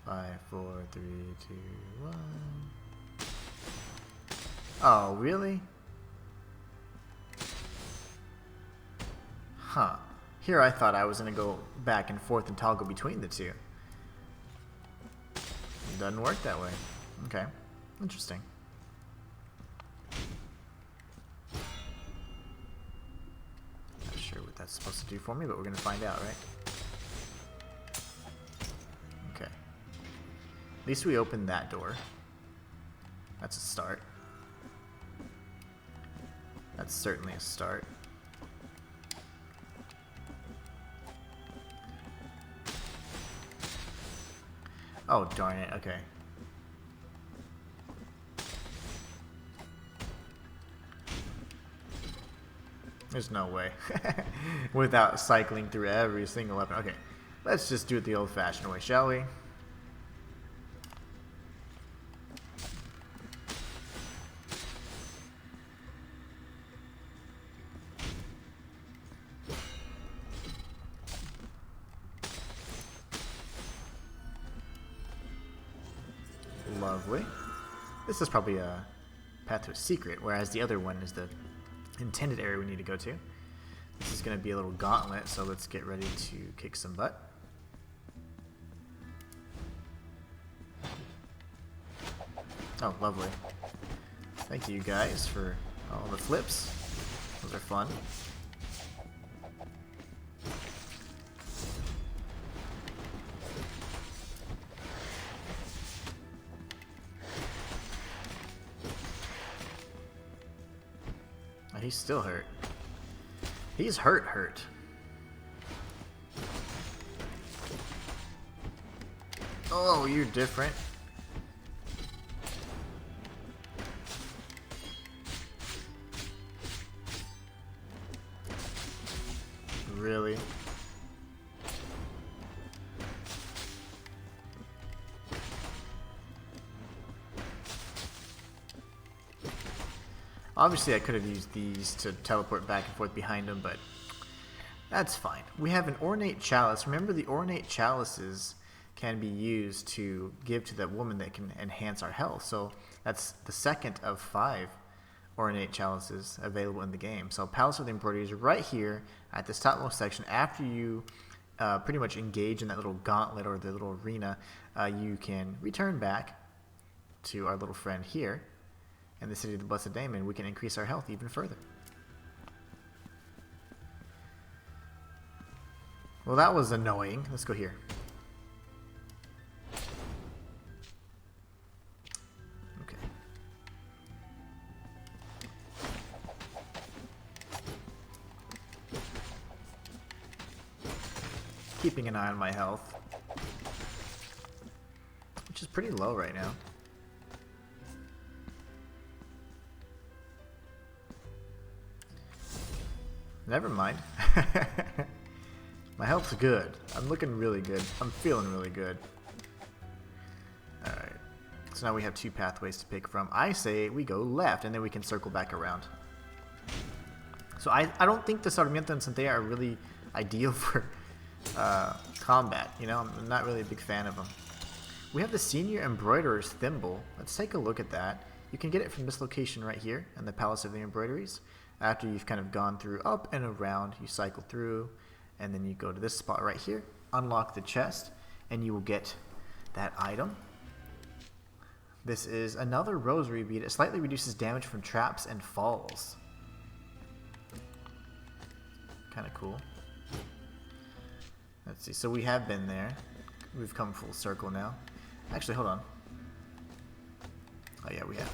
5, 4, 3, 2, 1. Oh, really? Huh. Here I thought I was going to go back and forth and toggle between the two. It doesn't work that way. Okay. Interesting. Not sure what that's supposed to do for me, but we're going to find out, right? Okay. At least we opened that door. That's a start. That's certainly a start. Oh, darn it. Okay. There's no way. Without cycling through every single weapon. Okay. Let's just do it the old-fashioned way, shall we? Lovely. This is probably a path to a secret, whereas the other one is the intended area we need to go to. This is going to be a little gauntlet, so let's get ready to kick some butt. Oh, lovely. Thank you guys for all the flips. Those are fun. He's still hurt. He's hurt. Oh, you're different. Really? Obviously, I could have used these to teleport back and forth behind him, but that's fine. We have an Ornate Chalice. Remember, the Ornate Chalices can be used to give to that woman that can enhance our health. So that's the second of 5 Ornate Chalices available in the game. So Palace of the Embroideries is right here at this topmost section. After you pretty much engage in that little gauntlet or the little arena, you can return back to our little friend here. In the City of the Blessed Daemon, we can increase our health even further. Well, that was annoying. Let's go here. Okay. Keeping an eye on my health, which is pretty low right now. Never mind. My health's good. I'm looking really good. I'm feeling really good. Alright. So now we have 2 pathways to pick from. I say we go left, and then we can circle back around. So I don't think the Sarmiento and Centella are really ideal for combat. You know, I'm not really a big fan of them. We have the Senior Embroiderer's Thimble. Let's take a look at that. You can get it from this location right here in the Palace of the Embroideries. After you've kind of gone through up and around, you cycle through, and then you go to this spot right here, unlock the chest, and you will get that item. This is another Rosary bead. It slightly reduces damage from traps and falls. Kind of cool. Let's see. So we have been there. We've come full circle now. Actually, hold on. Oh yeah, we have.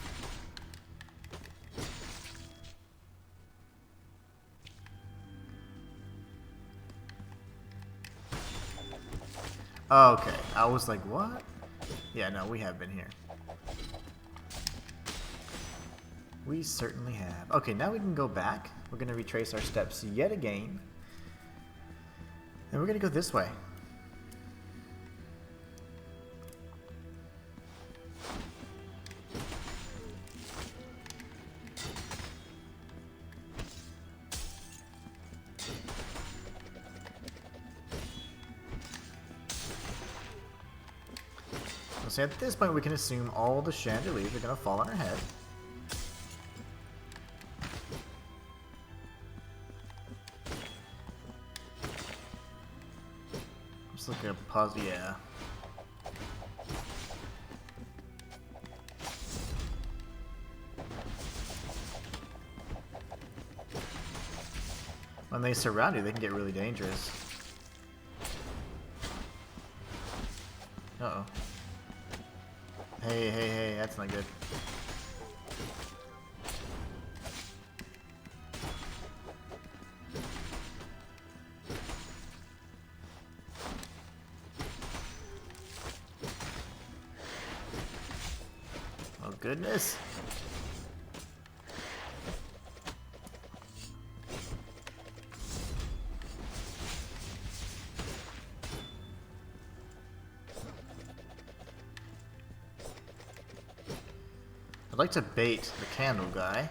Okay, I was like, what? Yeah, no, we have been here. We certainly have. Okay, now we can go back. We're going to retrace our steps yet again. And we're going to go this way. So at this point we can assume all the chandeliers are going to fall on our head. Just looking at pause, yeah. When they surround you, they can get really dangerous. Uh-oh. Hey, hey, hey, that's not good. Oh, goodness. I'd like to bait the candle guy.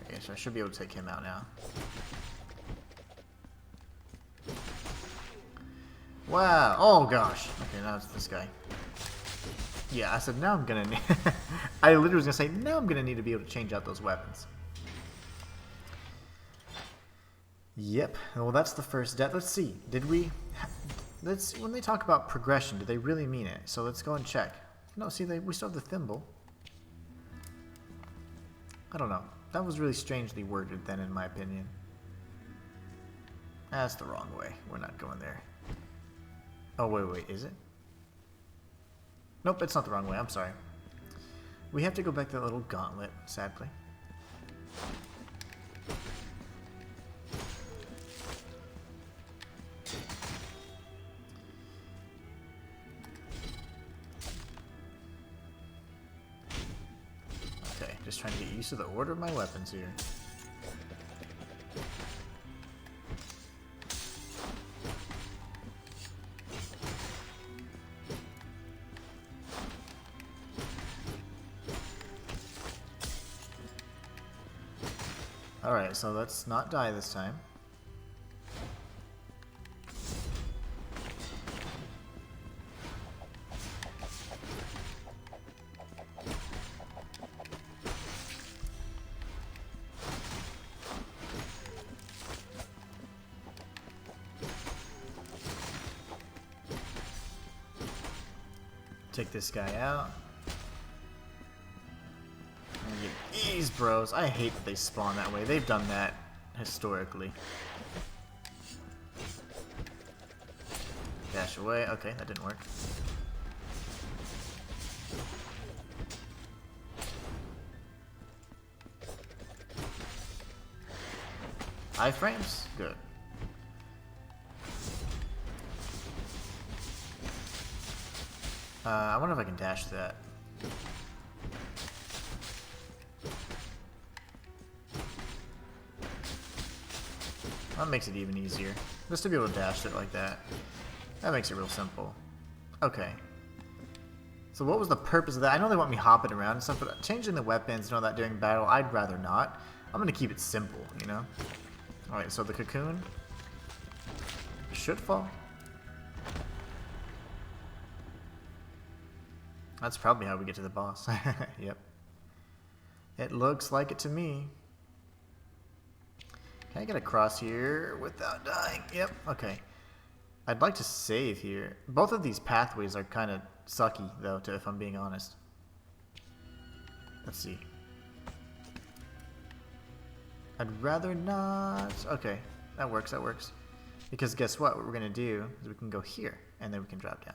Okay, so I should be able to take him out now. Wow. Oh gosh. Okay, now it's this guy. Yeah, I said now I'm gonna need I literally was gonna say now I'm gonna need to be able to change out those weapons. Yep. Well, that's the first death. Let's see. Did we? When they talk about progression, do they really mean it? So let's go and check. No, see, we still have the thimble. I don't know. That was really strangely worded then, in my opinion. That's the wrong way. We're not going there. Oh, wait, is it? Nope, it's not the wrong way. I'm sorry. We have to go back to that little gauntlet, sadly. Just trying to get used to the order of my weapons here. Alright, so let's not die this time. Take this guy out. And get these bros. I hate that they spawn that way. They've done that historically. Dash away. Okay, that didn't work. Iframes? Good. I wonder if I can dash that. That makes it even easier. Just to be able to dash it like that. That makes it real simple. Okay. So what was the purpose of that? I know they want me hopping around and stuff, but changing the weapons and all that during battle, I'd rather not. I'm going to keep it simple, you know? Alright, so the cocoon should fall. That's probably how we get to the boss. Yep. It looks like it to me. Can I get across here without dying? Yep, okay. I'd like to save here. Both of these pathways are kind of sucky, though, if I'm being honest. Let's see. I'd rather not... Okay, that works, that works. Because guess what? What we're going to do is we can go here, and then we can drop down.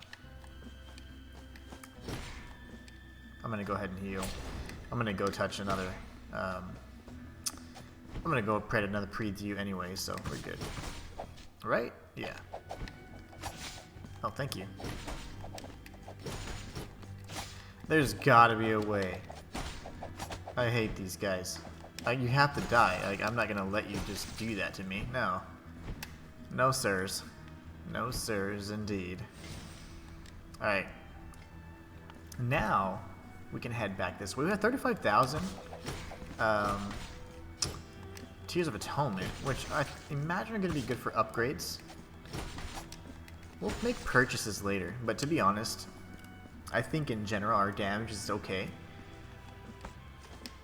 I'm going to go ahead and heal. I'm going to go touch another... I'm going to go pray another Prie-Dieu anyway, so we're good. Right? Yeah. Oh, thank you. There's gotta be a way. I hate these guys. You have to die. Like, I'm not gonna let you just do that to me. No. No, sirs. No, sirs, indeed. Alright. Now, we can head back this way. We have 35,000 Tears of Atonement, which I imagine are going to be good for upgrades. We'll make purchases later, but to be honest, I think in general our damage is okay.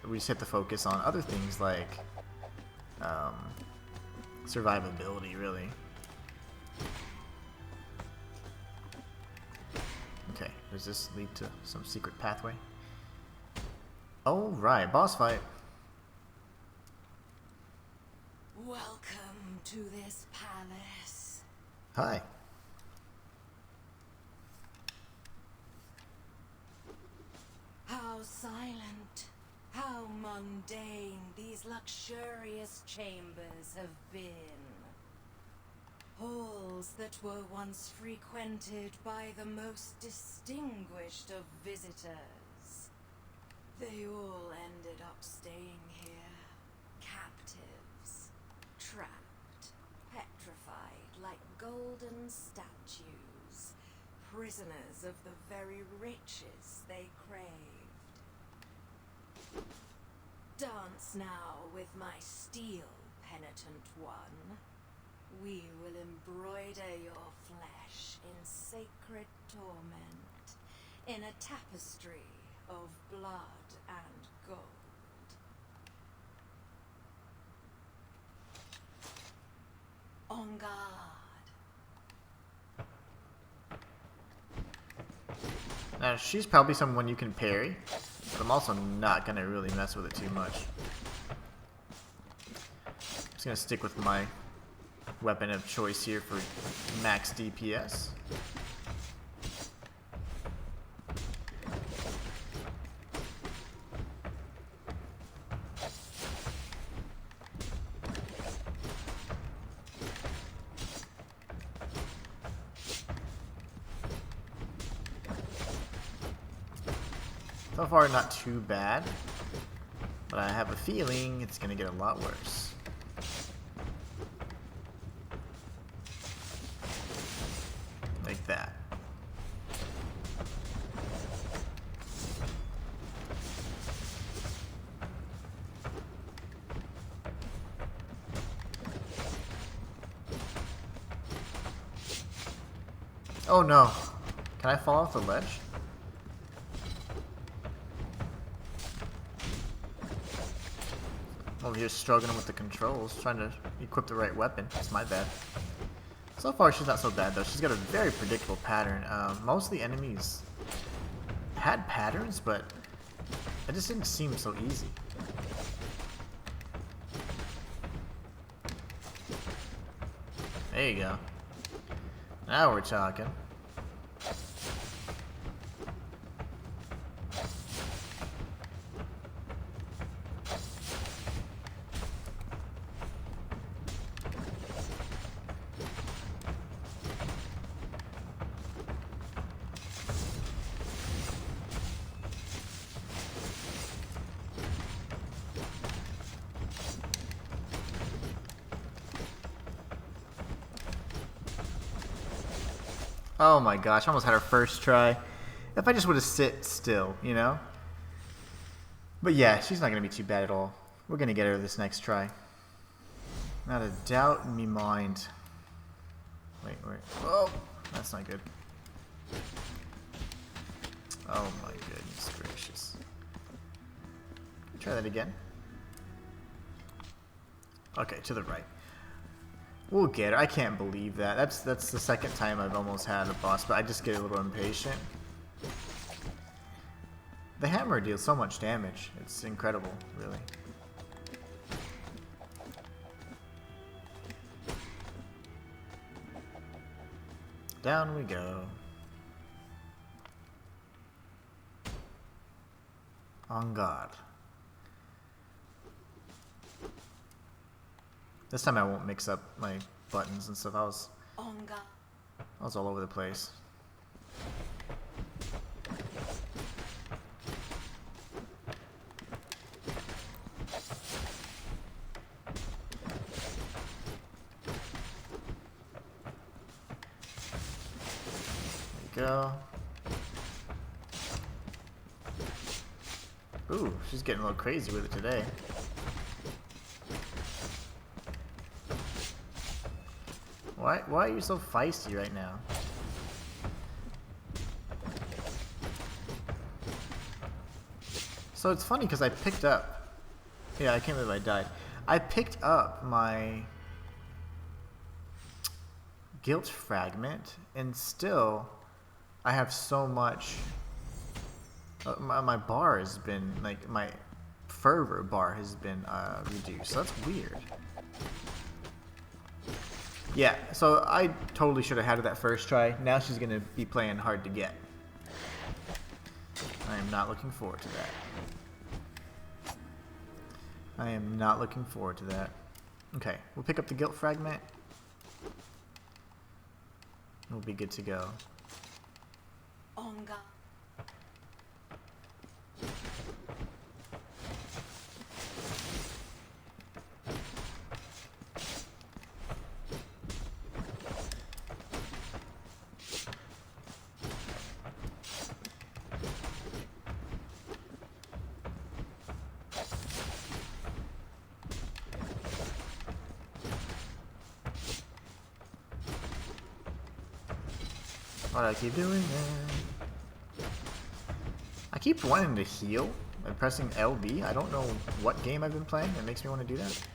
We just have to focus on other things like survivability, really. Okay, does this lead to some secret pathway? Oh, right, boss fight. Welcome to this palace. Hi. How silent, how mundane these luxurious chambers have been. Halls that were once frequented by the most distinguished of visitors. They all ended up staying here, captives, trapped, petrified like golden statues, prisoners of the very riches they craved. Dance now with my steel, penitent one. We will embroider your flesh in sacred torment, in a tapestry of blood and gold. On guard. Now, she's probably someone you can parry, but I'm also not going to really mess with it too much. I'm just going to stick with my weapon of choice here for max DPS. So far, not too bad, but I have a feeling it's going to get a lot worse. Like that. Oh no. Can I fall off the ledge? Over here struggling with the controls, trying to equip the right weapon. It's my bad. So far, she's not so bad, though. She's got a very predictable pattern. Most of the enemies had patterns, but it just didn't seem so easy. There you go. Now we're talking. Oh my gosh, I almost had her first try. If I just would have sit still, you know? But yeah, she's not going to be too bad at all. We're going to get her this next try. Not a doubt in me mind. Wait. Oh, that's not good. Oh my goodness gracious. Try that again. Okay, to the right. We'll get her. I can't believe that. That's the second time I've almost had a boss, but I just get a little impatient. The hammer deals so much damage. It's incredible, really. Down we go. On guard. This time I won't mix up my buttons and stuff. I was all over the place. There you go. Ooh, she's getting a little crazy with it today. Why are you so feisty right now? So it's funny because I picked up... Yeah, I can't believe I died. I picked up my guilt fragment, and still I have so much... my bar has been, like, my fervor bar has been reduced. So that's weird. Yeah, so I totally should have had it that first try. Now she's going to be playing hard to get. I am not looking forward to that. I am not looking forward to that. Okay, we'll pick up the guilt fragment. We'll be good to go. Onga. Why do I keep doing that? I keep wanting to heal by pressing LB. I don't know what game I've been playing that makes me want to do that.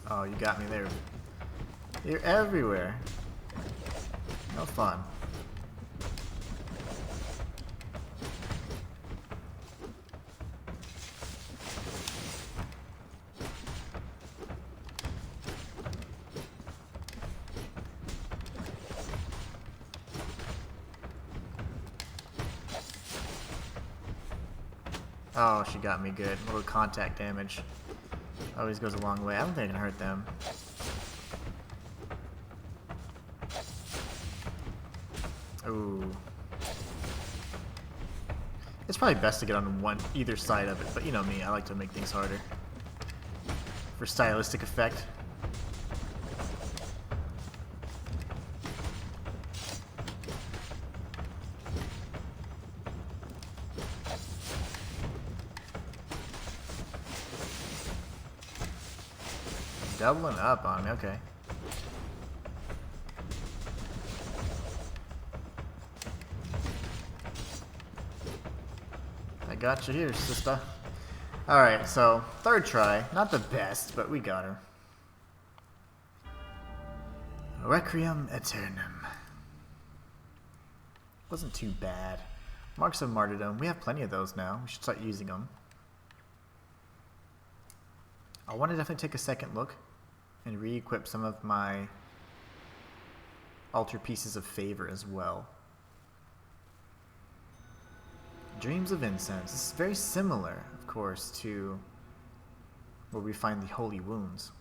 Oh, you got me there. You're everywhere. No fun. Oh, she got me good. A little contact damage. Always goes a long way. I don't think I can hurt them. Ooh. It's probably best to get on either side of it, but you know me, I like to make things harder. For stylistic effect. Doubling up on me, okay. I got you here, sister. Alright, so, third try. Not the best, but we got her. Requiem Aeternum. Wasn't too bad. Marks of Martyrdom. We have plenty of those now. We should start using them. I want to definitely take a second look and re-equip some of my altar pieces of favor as well. Dreams of Incense. This is very similar, of course, to where we find the Holy Wounds.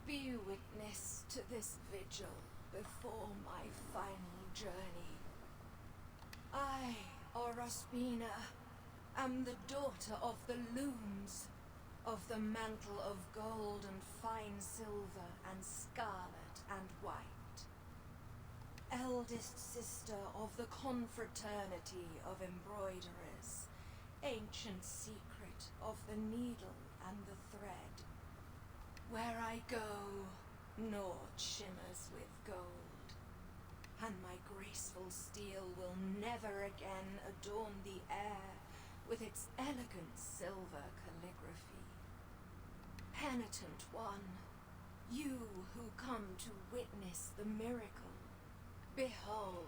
Be witness to this vigil before my final journey. I, Orospina, am the daughter of the looms, of the mantle of gold and fine silver and scarlet and white. eldest sister of the confraternity of Embroiderers, ancient secret of the needle and the thread. Where I go, naught shimmers with gold, and my graceful steel will never again adorn the air with its elegant silver calligraphy. Penitent one, you who come to witness the miracle, behold.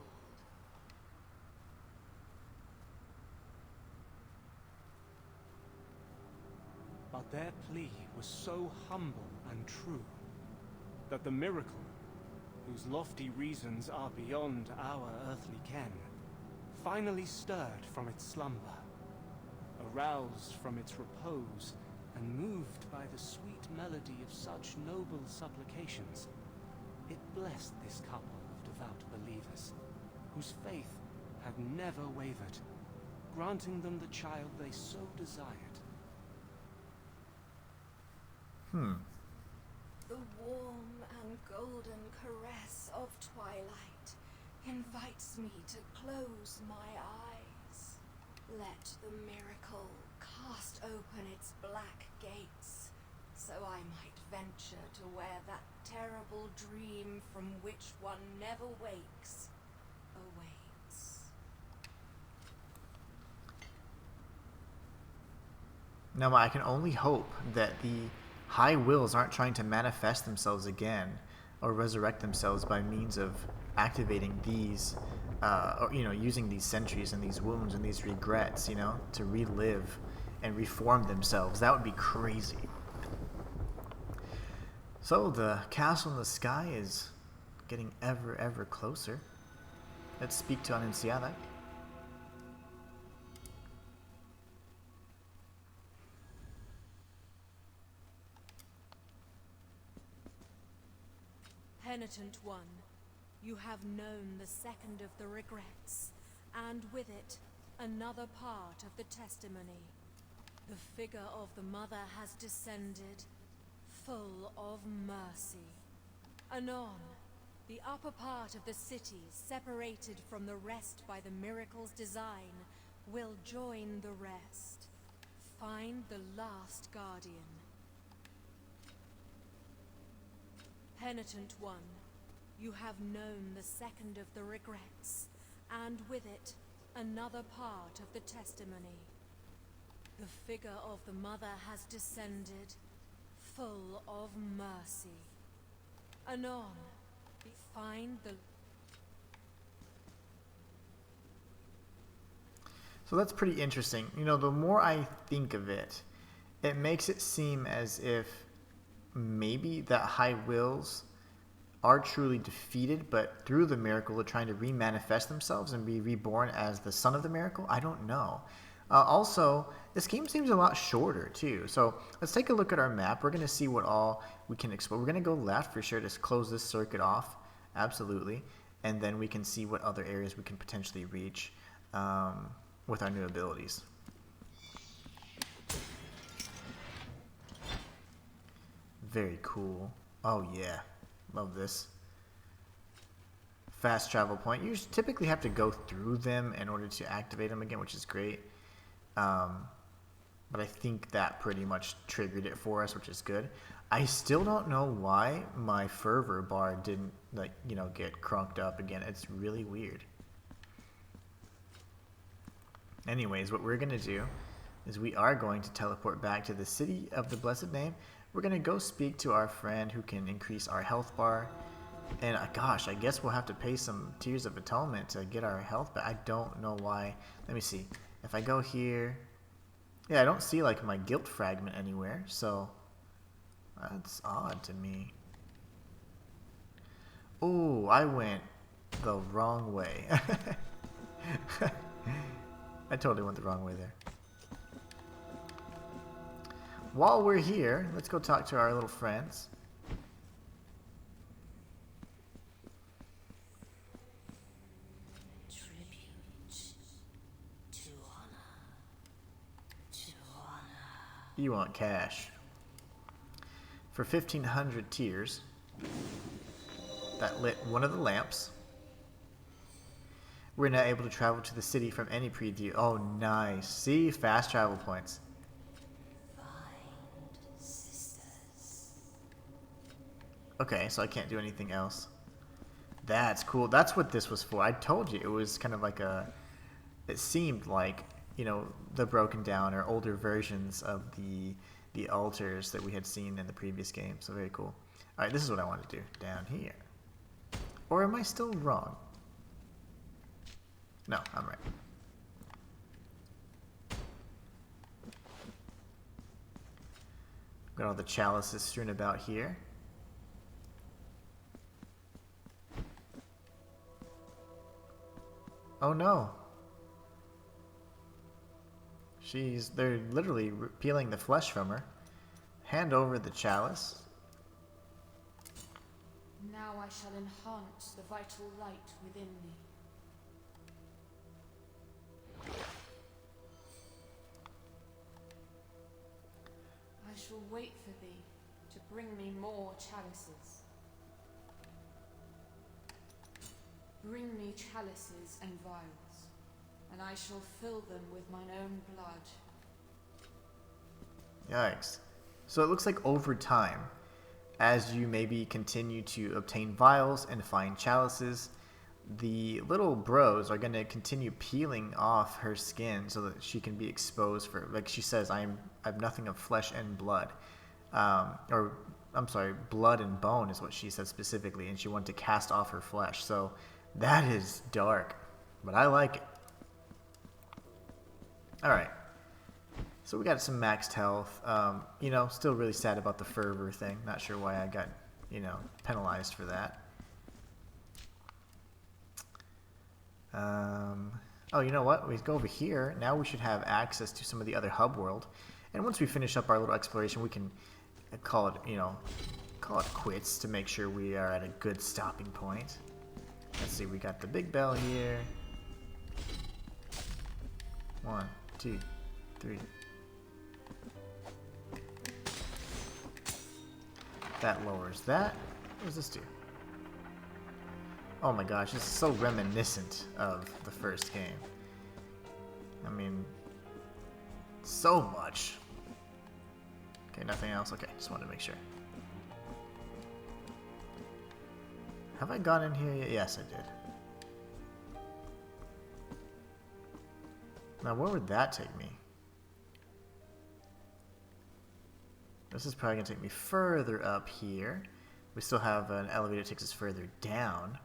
But their plea was so humble and true that the miracle, whose lofty reasons are beyond our earthly ken, finally stirred from its slumber, aroused from its repose, and moved by the sweet melody of such noble supplications, it blessed this couple of devout believers, whose faith had never wavered, granting them the child they so desired. The warm and golden caress of twilight invites me to close my eyes. Let the miracle cast open its black gates, so I might venture to where that terrible dream from which one never wakes awaits. Now, I can only hope that the High Wills aren't trying to manifest themselves again or resurrect themselves by means of activating these, or, using these centuries and these wounds and these regrets, to relive and reform themselves. That would be crazy. So the castle in the sky is getting ever, ever closer. Let's speak to Annunciada. Penitent one, you have known the second of the regrets, and with it, another part of the testimony. The figure of the mother has descended, full of mercy. Anon, the upper part of the city, separated from the rest by the miracle's design, will join the rest. Find the last guardian. Penitent one, you have known the second of the regrets, and with it, another part of the testimony. The figure of the mother has descended, full of mercy. Anon, find the... So that's pretty interesting. The more I think of it, it makes it seem as if maybe that High Wills are truly defeated, but through the miracle are trying to re-manifest themselves and be reborn as the son of the miracle. I don't know. Also, this game seems a lot shorter too. So let's take a look at our map. We're going to see what all we can explore. We're going to go left for sure to close this circuit off. Absolutely. And then we can see what other areas we can potentially reach with our new abilities. Very cool. Oh yeah, love this. Fast travel point. You typically have to go through them in order to activate them again, which is great. But I think that pretty much triggered it for us, which is good. I still don't know why my fervor bar didn't get crunked up again. It's really weird. Anyways, what we're gonna do is we are going to teleport back to the City of the Blessed Name. We're going to go speak to our friend who can increase our health bar. And gosh, I guess we'll have to pay some Tears of Atonement to get our health back. I don't know why. Let me see. If I go here... Yeah, I don't see my guilt fragment anywhere. So that's odd to me. Oh, I went the wrong way. I totally went the wrong way there. While we're here, let's go talk to our little friends. Tribute to honor. You want cash. For 1,500 tears, that lit one of the lamps. We're now able to travel to the city from any Prie-Dieu. Oh, nice. See? Fast travel points. Find sisters. Okay, so I can't do anything else. That's cool. That's what this was for. I told you it was kind of like a... It seemed like, you know, the broken down or older versions of the altars that we had seen in the previous game. So very cool. Alright, this is what I want to do. Down here. Or am I still wrong? No, I'm right. Got all the chalices strewn about here. Oh no. They're literally peeling the flesh from her. Hand over the chalice. Now I shall enhance the vital light within me. I shall wait for thee to bring me more chalices. Bring me chalices and vials, and I shall fill them with mine own blood. Yikes. So it looks like over time, as you maybe continue to obtain vials and find chalices, the little bros are going to continue peeling off her skin so that she can be exposed for, like she says, I'm nothing of flesh and blood. Or, I'm sorry, blood and bone is what she said specifically, and she wanted to cast off her flesh. So that is dark, but I like it. Alright. So we got some maxed health. You know, still really sad about the fervor thing. Not sure why I got, you know, penalized for that. Oh, you know what? We go over here. Now we should have access to some of the other hub world. And once we finish up our little exploration, we can call it, you know, call it quits to make sure we are at a good stopping point. Let's see, we got the big bell here. 1, 2, 3. That lowers that. What does this do? Oh my gosh, this is so reminiscent of the first game. I mean, so much. Okay, nothing else? Okay, just wanted to make sure. Have I gone in here yet? Yes, I did. Now, where would that take me? This is probably going to take me further up here. We still have an elevator that takes us further down.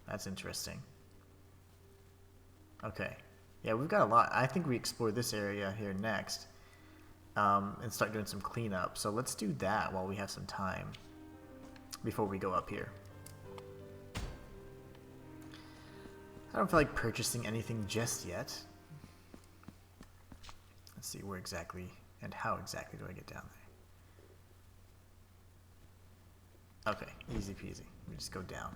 That's interesting. Okay. Yeah, we've got a lot. I think we explore this area here next. And start doing some cleanup. So let's do that while we have some time. Before we go up here. I don't feel like purchasing anything just yet. Let's see where exactly and how exactly do I get down there. Okay, easy peasy. We just go down.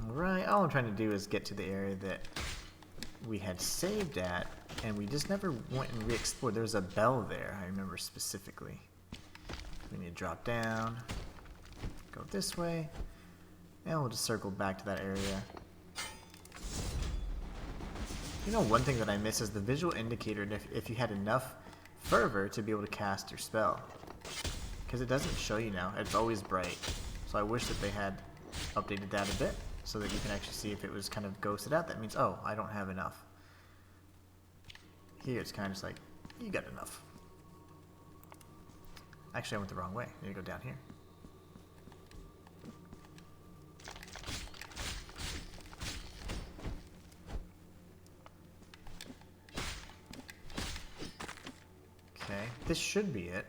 Alright, all I'm trying to do is get to the area that we had saved at, and we just never went and re-explored. There was a bell there, I remember specifically. We need to drop down, go this way, and we'll just circle back to that area. You know, one thing that I miss is the visual indicator if you had enough fervor to be able to cast your spell. Because it doesn't show you now, it's always bright. So I wish that they had updated that a bit, so that you can actually see if it was kind of ghosted out. That means, oh, I don't have enough. Here it's kind of just like, you got enough. Actually, I went the wrong way. I need to go down here. Okay, this should be it.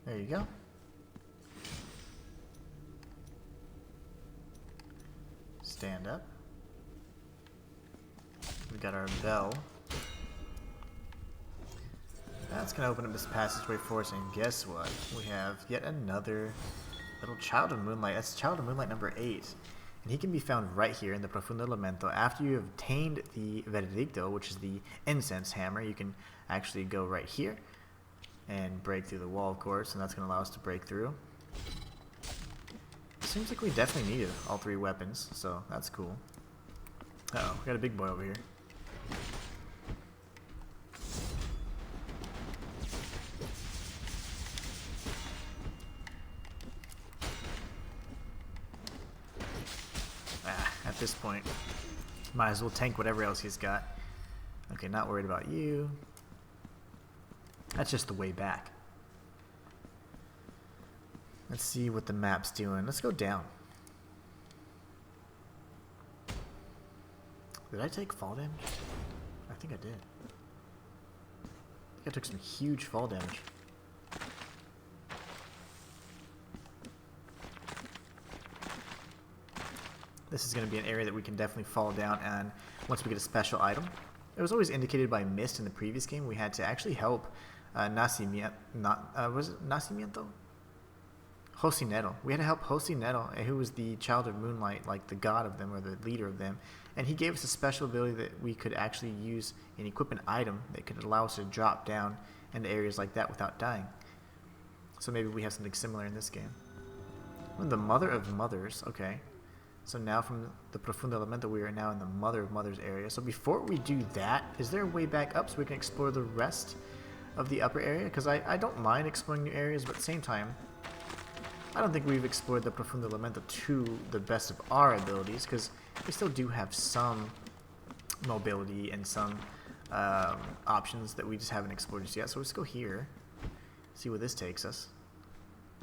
There you go. Stand up. We got our bell. That's going to open up this passageway for us, and guess what? We have yet another Little Child of Moonlight. That's Child of Moonlight number 8. And he can be found right here in the Profundo Lamento. After you have obtained the Veredicto, which is the incense hammer, you can actually go right here and break through the wall, of course, and that's going to allow us to break through. Seems like we definitely needed all 3 weapons, so that's cool. Uh-oh, we got a big boy over here. At this point, might as well tank whatever else he's got. Okay, not worried about you. That's just the way back. Let's see what the map's doing. Let's go down. Did I take fall damage? I think I did. I think I took some huge fall damage. This is going to be an area that we can definitely fall down and once we get a special item. It was always indicated by mist in the previous game. We had to actually help Nacimiento. Was it Nacimiento? Jocinero. We had to help Jocinero, who was the Child of Moonlight, like the god of them or the leader of them. And he gave us a special ability that we could actually use and equip an item that could allow us to drop down into areas like that without dying. So maybe we have something similar in this game. The Mother of Mothers. Okay. So now from the Profundo Lamento, we are now in the Mother of Mothers area. So before we do that, is there a way back up so we can explore the rest of the upper area? Because I don't mind exploring new areas, but at the same time, I don't think we've explored the Profundo Lamento to the best of our abilities, because we still do have some mobility and some options that we just haven't explored just yet. So let's go here, see where this takes us.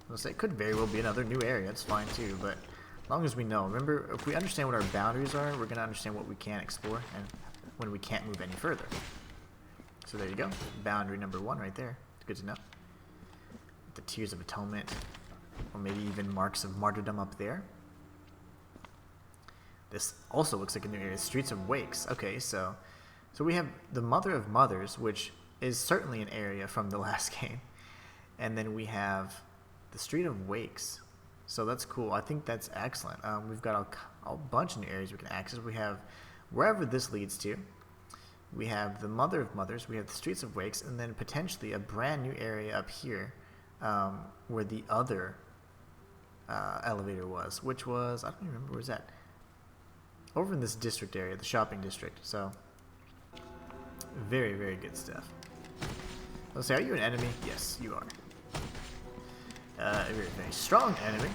Let's say it could very well be another new area. It's fine too, but as long as we know. Remember, if we understand what our boundaries are, we're going to understand what we can explore and when we can't move any further. So there you go. Boundary number 1 right there. It's good to know. The Tears of Atonement, or maybe even Marks of Martyrdom up there. This also looks like a new area. Streets of Wakes. Okay, so we have the Mother of Mothers, which is certainly an area from the last game. And then we have the Street of Wakes. So that's cool. I think that's excellent. We've got a bunch of new areas we can access. We have wherever this leads to. We have the Mother of Mothers. We have the Streets of Wakes. And then potentially a brand new area up here where the other elevator was. Which was, I don't even remember where was that. Over in this district area, the shopping district. So very, very good stuff. Let's say, are you an enemy? Yes, you are. A very, very strong enemy.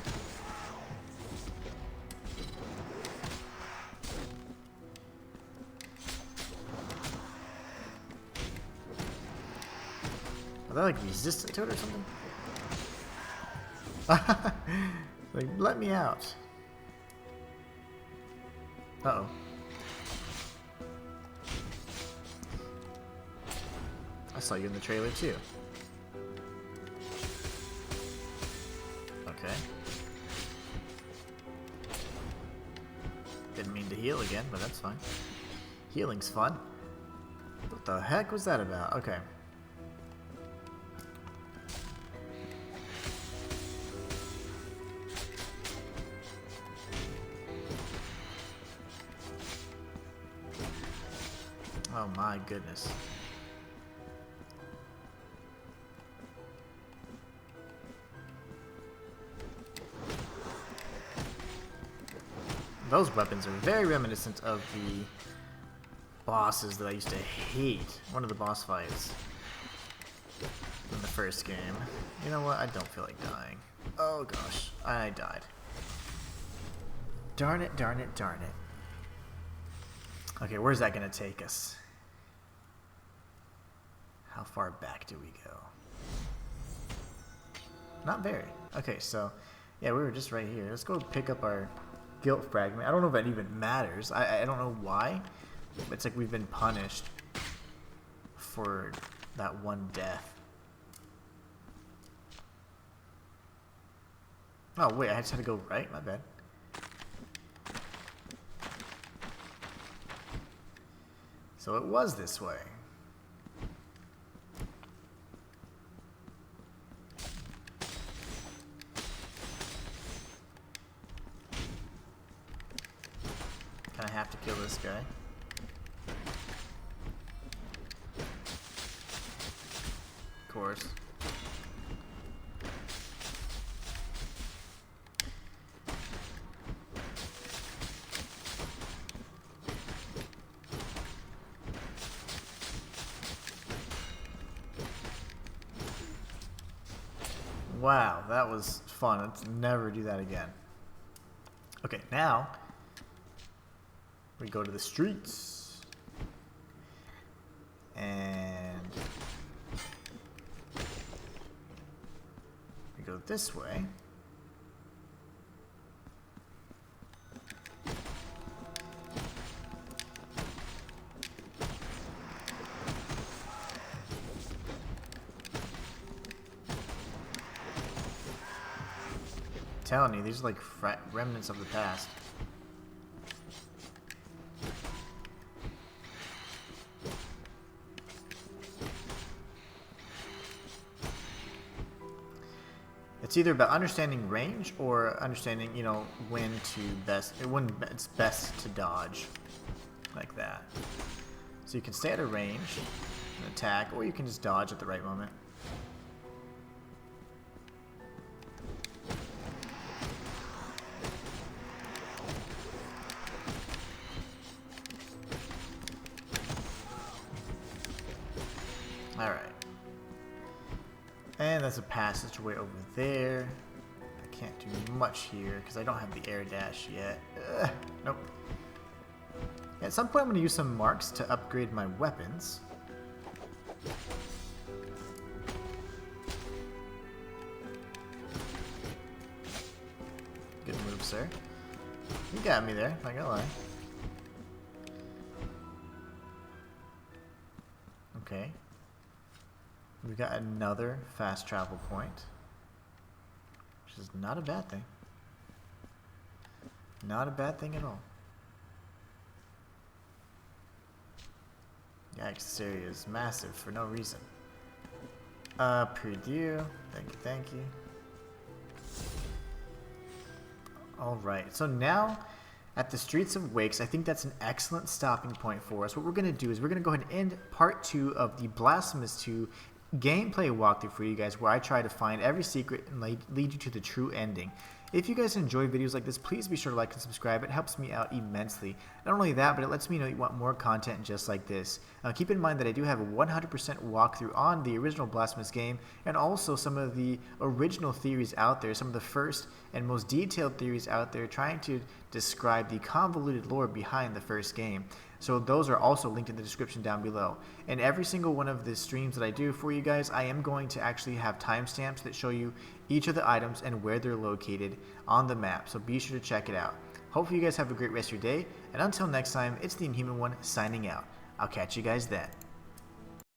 Are they like resistant to it or something? Like, let me out. Uh-oh. I saw you in the trailer too. Okay. Didn't mean to heal again, but that's fine. Healing's fun. What the heck was that about? Okay. Oh my goodness. Those weapons are very reminiscent of the bosses that I used to hate. One of the boss fights in the first game. You know what? I don't feel like dying. Oh gosh, I died. Darn it, darn it, darn it. Okay, where's that gonna take us? How far back do we go? Not very. Okay, so yeah, we were just right here. Let's go pick up our guilt fragment. I don't know if that even matters. I don't know why. It's like we've been punished for that one death. Oh wait, I just had to go right? My bad. So it was this way. have to kill this guy. Of course. Wow, that was fun. Let's never do that again. Okay, now we go to the streets. And we go this way. Telling you, these are like remnants of the past. It's either about understanding range or understanding, you know, when it's best to dodge, like that. So you can stay at a range and attack, or you can just dodge at the right moment. Alright. And that's a passageway over there. I can't do much here because I don't have the air dash yet. Nope. At some point I'm going to use some marks to upgrade my weapons. Good move, sir. You got me there, not gonna lie. Okay. We got another fast travel point, which is not a bad thing. Not a bad thing at all. Yikes, this area is massive for no reason. Prie-Dieu, thank you. Alright, so now at the Streets of Wakes, I think that's an excellent stopping point for us. What we're going to do is we're going to go ahead and end part 2 of the Blasphemous 2 gameplay walkthrough for you guys, where I try to find every secret and lead you to the true ending. If you guys enjoy videos like this, please be sure to like and subscribe. It helps me out immensely. Not only that, but it lets me know you want more content just like this. Keep in mind that I do have a 100% walkthrough on the original Blasphemous game, and also some of the original theories out there, some of the first and most detailed theories out there trying to describe the convoluted lore behind the first game. So those are also linked in the description down below. And every single one of the streams that I do for you guys, I am going to actually have timestamps that show you each of the items and where they're located on the map. So be sure to check it out. Hopefully you guys have a great rest of your day. And until next time, it's the Inhuman One signing out. I'll catch you guys then.